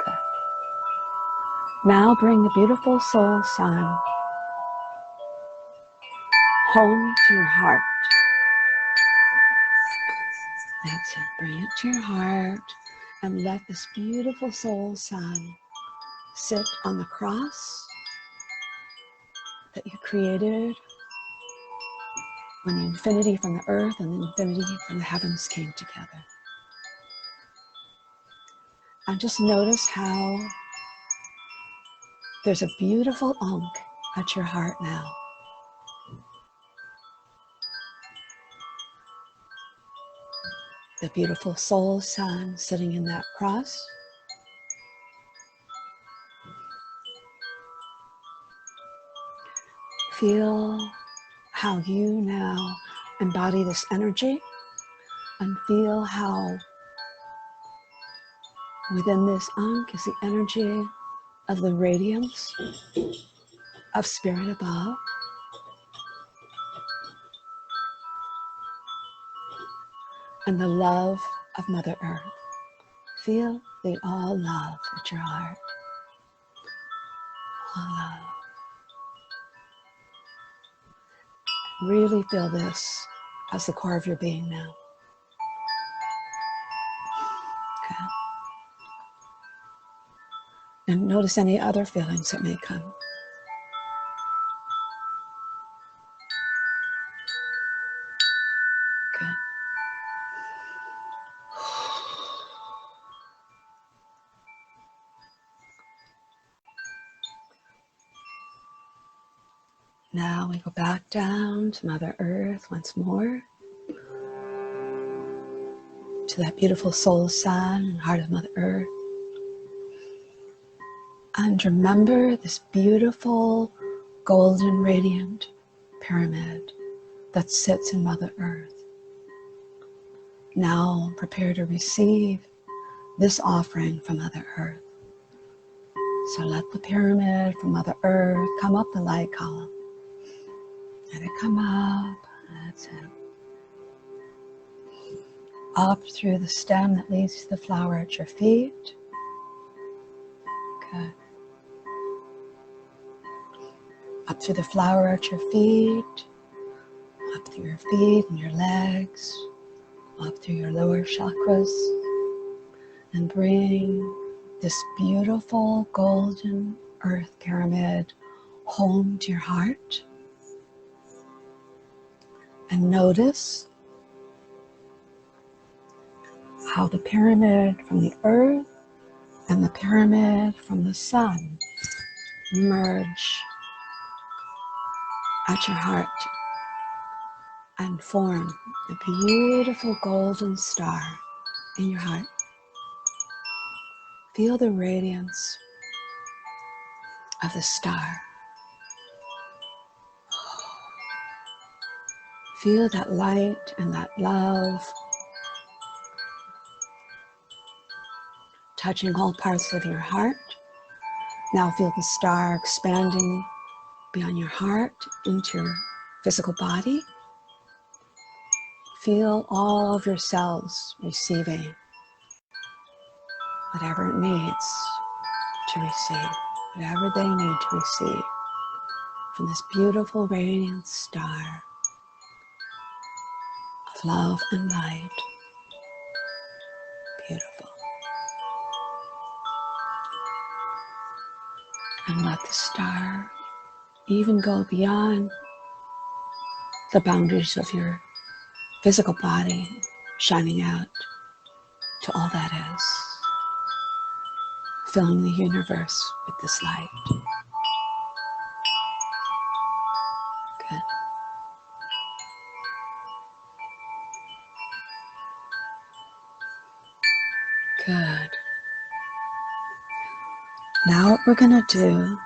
Good. Now bring the beautiful soul sun home to your heart. That's it. Bring it to your heart and let this beautiful soul sun sit on the cross that you created when the infinity from the earth and the infinity from the heavens came together. And just notice how there's a beautiful ankh at your heart now. The beautiful soul sun sitting in that cross. Feel how you now embody this energy and feel how within this ankh is the energy of the radiance of spirit above. And the love of Mother Earth. Feel the all love at your heart. All love. Really feel this as the core of your being now. Okay. And notice any other feelings that may come. Okay. Now we go back down to Mother Earth once more, to that beautiful soul sun and heart of Mother Earth. And remember this beautiful golden radiant pyramid that sits in Mother Earth. Now prepare to receive this offering from Mother Earth. So let the pyramid from Mother Earth come up the light column. Let it come up, that's it. Up through the stem that leads to the flower at your feet. Good. Up through the flower at your feet, up through your feet and your legs, up through your lower chakras, and bring this beautiful golden earth pyramid home to your heart. And notice how the pyramid from the earth and the pyramid from the sun merge at your heart and form a beautiful golden star in your heart. Feel the radiance of the star. Feel that light and that love touching all parts of your heart. Now feel the star expanding beyond your heart into your physical body. Feel all of your cells receiving whatever it needs to receive, whatever they need to receive from this beautiful radiant star of love and light. Beautiful. And let the star even go beyond the boundaries of your physical body, shining out to all that is, filling the universe with this light. Good. Good. Now what we're going to do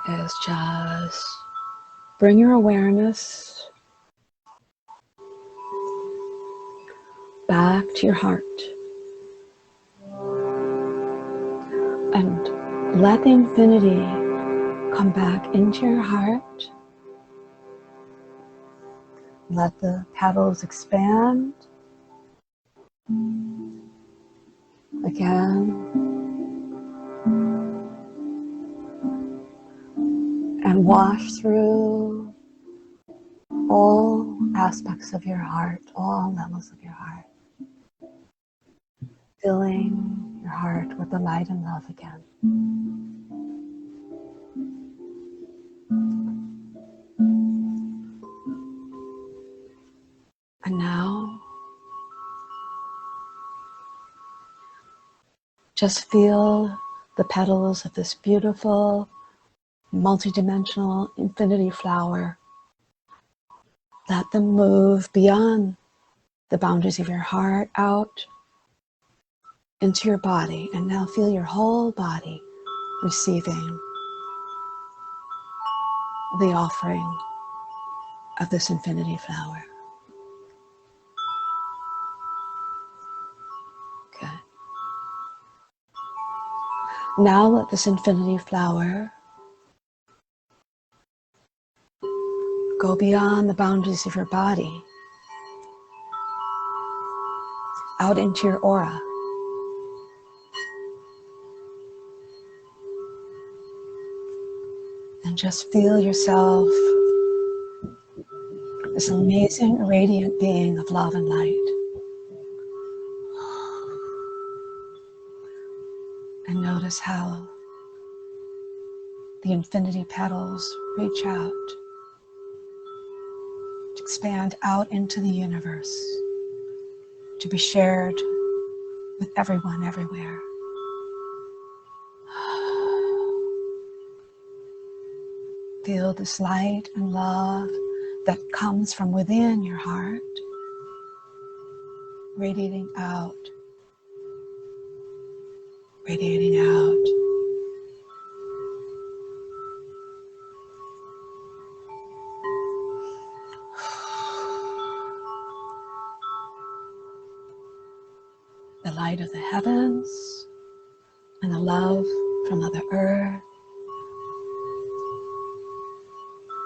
is just bring your awareness back to your heart and let the infinity come back into your heart. Let the petals expand. Again. And wash through all aspects of your heart, all levels of your heart. Filling your heart with the light and love again. And now, just feel the petals of this beautiful, multidimensional infinity flower. Let them move beyond the boundaries of your heart out into your body. And now feel your whole body receiving the offering of this infinity flower. Good. Now let this infinity flower go beyond the boundaries of your body, out into your aura. And just feel yourself this amazing, radiant being of love and light. And notice how the infinity petals reach out to expand out into the universe, to be shared with everyone, everywhere. Feel this light and love that comes from within your heart, radiating out, radiating out. The light of the heavens and the love from Mother Earth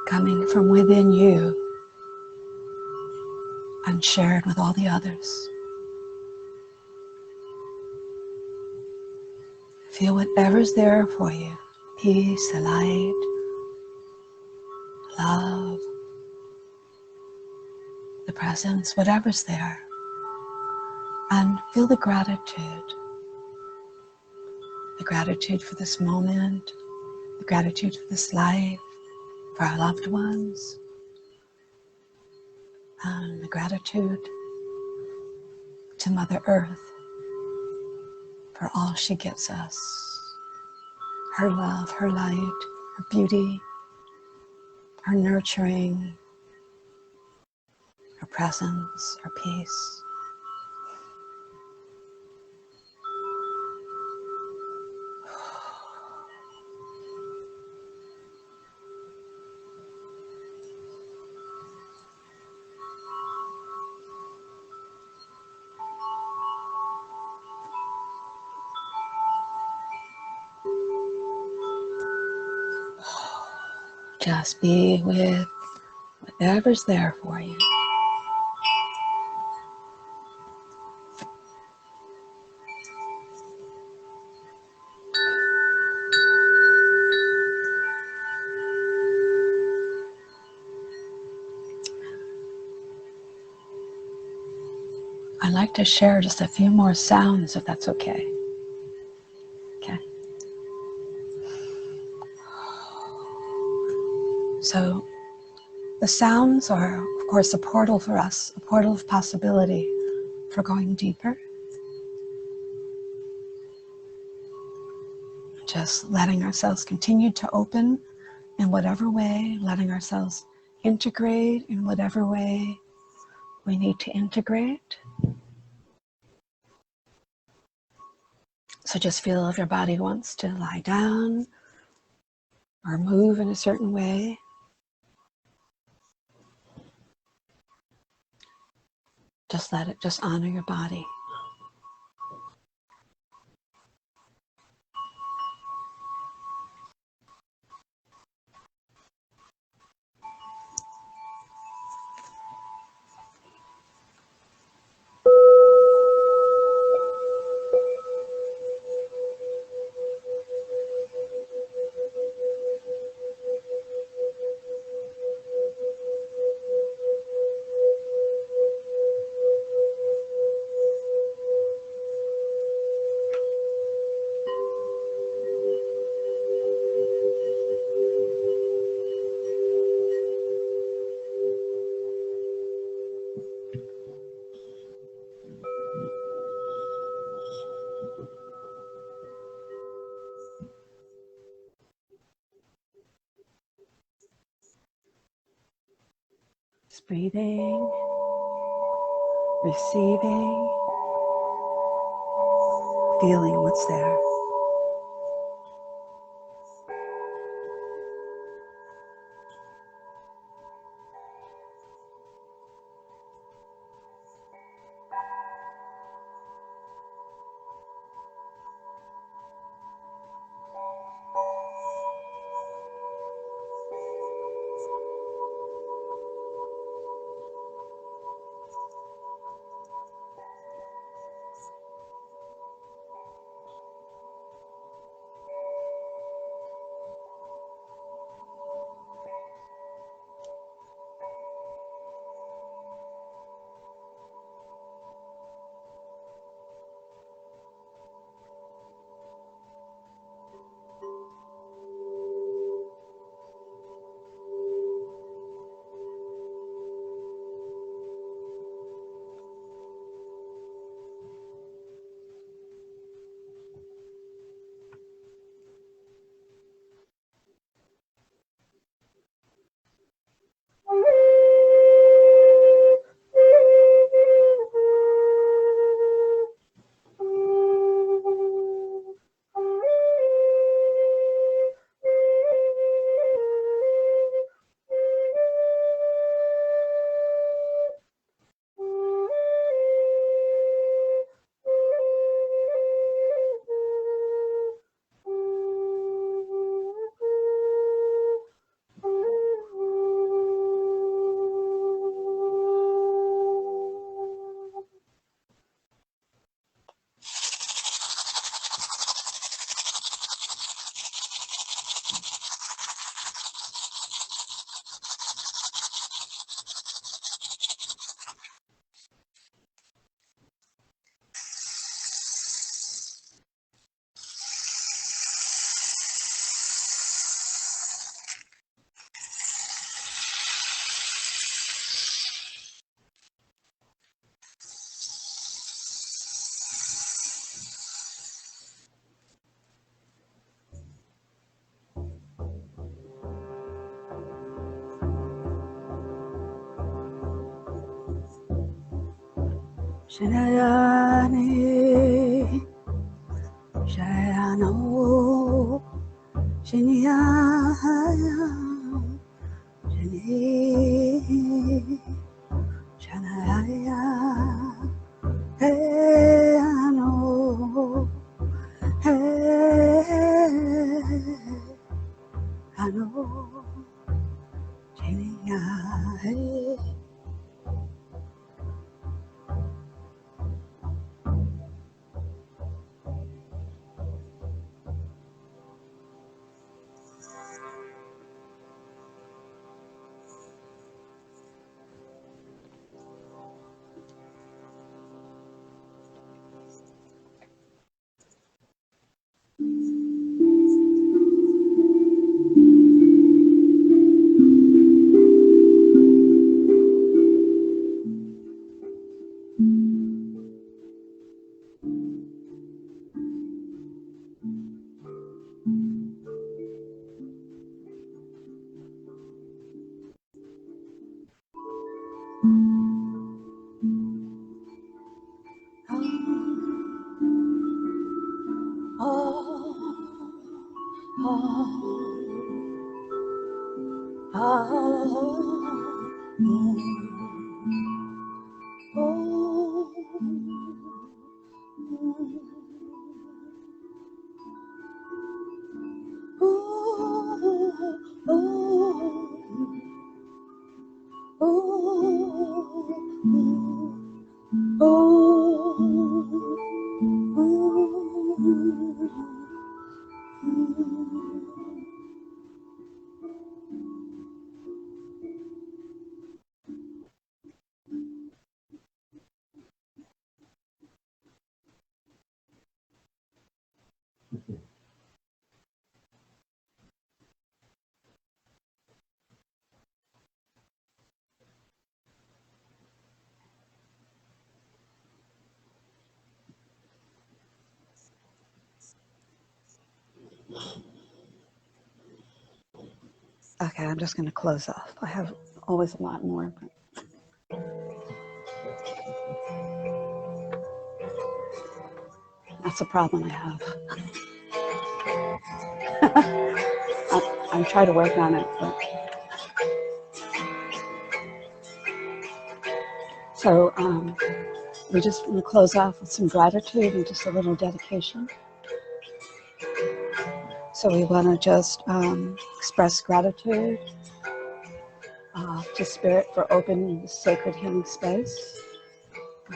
coming from within you and shared with all the others. Feel whatever's there for you. Peace, the light, love, the presence, whatever's there. And feel the gratitude for this moment, the gratitude for this life, for our loved ones, and the gratitude to Mother Earth for all she gives us. Her love, her light, her beauty, her nurturing, her presence, her peace. Just be with whatever's there for you. I'd like to share just a few more sounds, if that's okay. Okay. So the sounds are, of course, a portal for us, a portal of possibility for going deeper. Just letting ourselves continue to open in whatever way, letting ourselves integrate in whatever way we need to integrate. So just feel if your body wants to lie down or move in a certain way. Just let it, just honor your body. Just breathing, receiving, feeling what's there. Shanayani, Shayano, Shanyaya, Shani, Shanaya, Hey, Ano, Hey, Ano, Shanya, Hey. Okay, I'm just going to close off. I have always a lot more, but that's a problem I have. I'm trying to work on it. But. So we just want to close off with some gratitude and just a little dedication. So we want to just express gratitude to Spirit for opening this sacred healing space.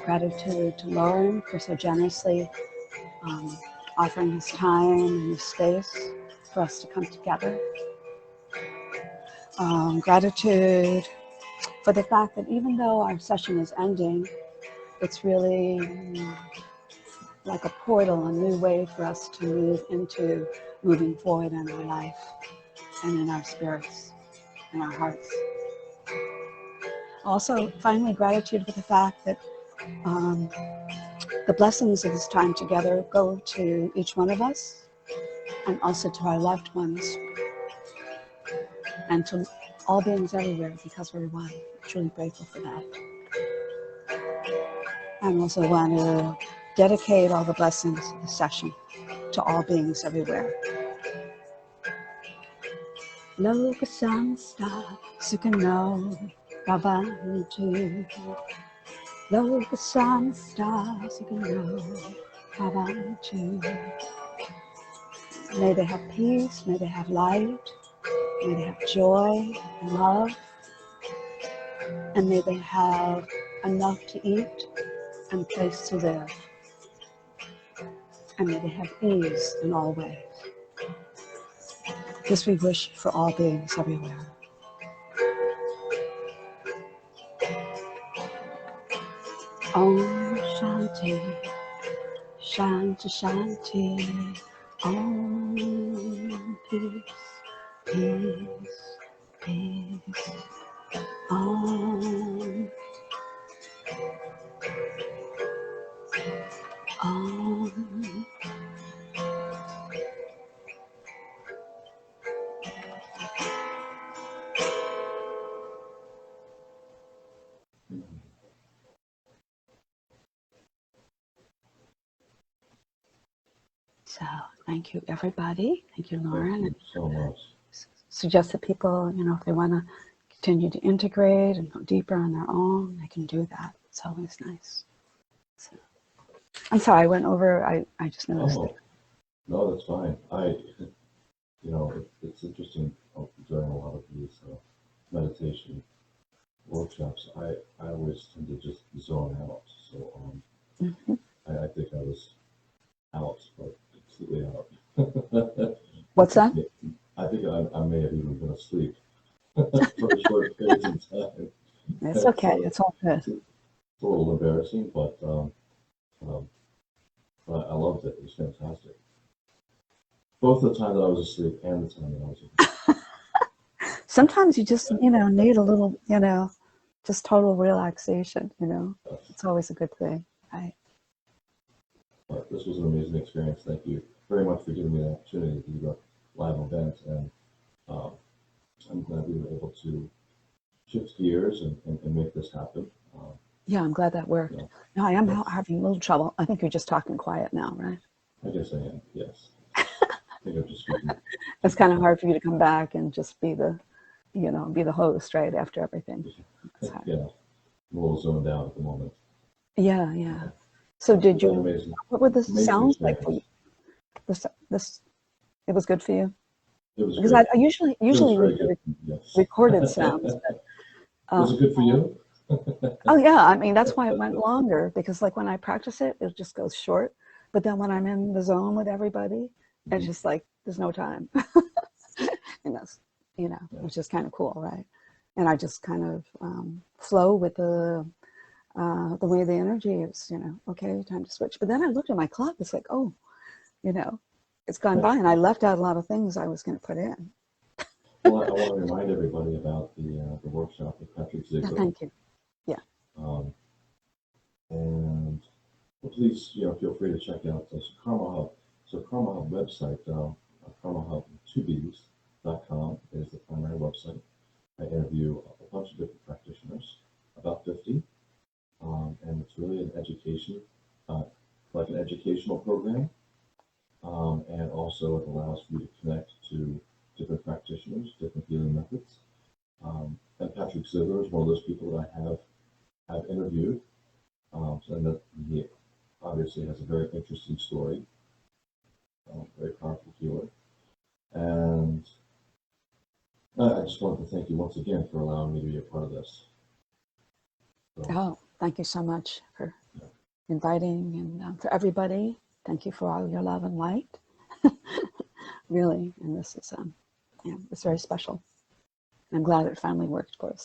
Gratitude to Lauren for so generously offering his time and his space for us to come together. Gratitude for the fact that even though our session is ending, it's really like a portal, a new way for us to move into moving forward in our life and in our spirits and our hearts. Also, finally, gratitude for the fact that the blessings of this time together go to each one of us and also to our loved ones and to all beings everywhere because we're one. I'm truly grateful for that. I also want to dedicate all the blessings of the session to all beings everywhere. Loka samsta sukano babantu. Loka samsta sukano babantu. May they have peace, may they have light, may they have joy and love, and may they have enough to eat and place to live. And may they have ease in all ways. This we wish for all beings everywhere. Om Shanti, Shanti Shanti, Om Peace, Peace, Peace, Om, Om. So thank you, everybody. Thank you, Thank Lauren. you so much. Suggest that people, if they want to continue to integrate and go deeper on their own, they can do that. It's always nice. So, I'm sorry, I went over, I just noticed it. No, that's fine. It's interesting during a lot of these meditation workshops. I always tend to just zone out. So I think I was out, but completely out. What's that? I think I may have even been asleep for a short period of time. It's okay. It's all good. It's a little embarrassing, but I loved it. It was fantastic. Both the time that I was asleep and the time that I was awake. Sometimes you just, need a little, just total relaxation, It's always a good thing, right? But this was an amazing experience. Thank you very much for giving me the opportunity to do the live event, and I'm glad we were able to shift gears and make this happen. Yeah, I'm glad that worked. Yeah. No, I am having a little trouble. I think you're just talking quiet now, right? I guess I am, yes. I think I'm just speaking. It's kind of hard for you to come back and just be the, be the host, right, after everything. Yeah, I'm a little zoned out at the moment. Yeah. So did you, Amazing, what were the sounds experience. like for you? This, it was good for you? It was Because great. I usually Very good. Yes. recorded sounds. But, was it good for you? Oh yeah, I mean, that's why it went longer, because like when I practice it, it just goes short. But then when I'm in the zone with everybody, it's just like, there's no time. And that's, which is kind of cool, right? And I just kind of flow with the way the energy is, okay, time to switch. But then I looked at my clock, it's like, oh, it's gone by, and I left out a lot of things I was going to put in. Well, I want to remind everybody about the workshop with Patrick Ziegler. Thank you. Yeah. And please, feel free to check out the Karma Hub. So Karma Hub website, Karma Hub 2bs.com is the primary website. I interview a bunch of different practitioners, about 50, and it's really an education, like an educational program, and also it allows you to connect to different practitioners, different healing methods. And Patrick Ziegler is one of those people that I have interviewed, and that he obviously has a very interesting story, very powerful healer. And I just wanted to thank you once again for allowing me to be a part of this. So, oh, thank you so much for inviting, and for everybody. Thank you for all your love and light. Really, and this is, it's very special. I'm glad it finally worked for us.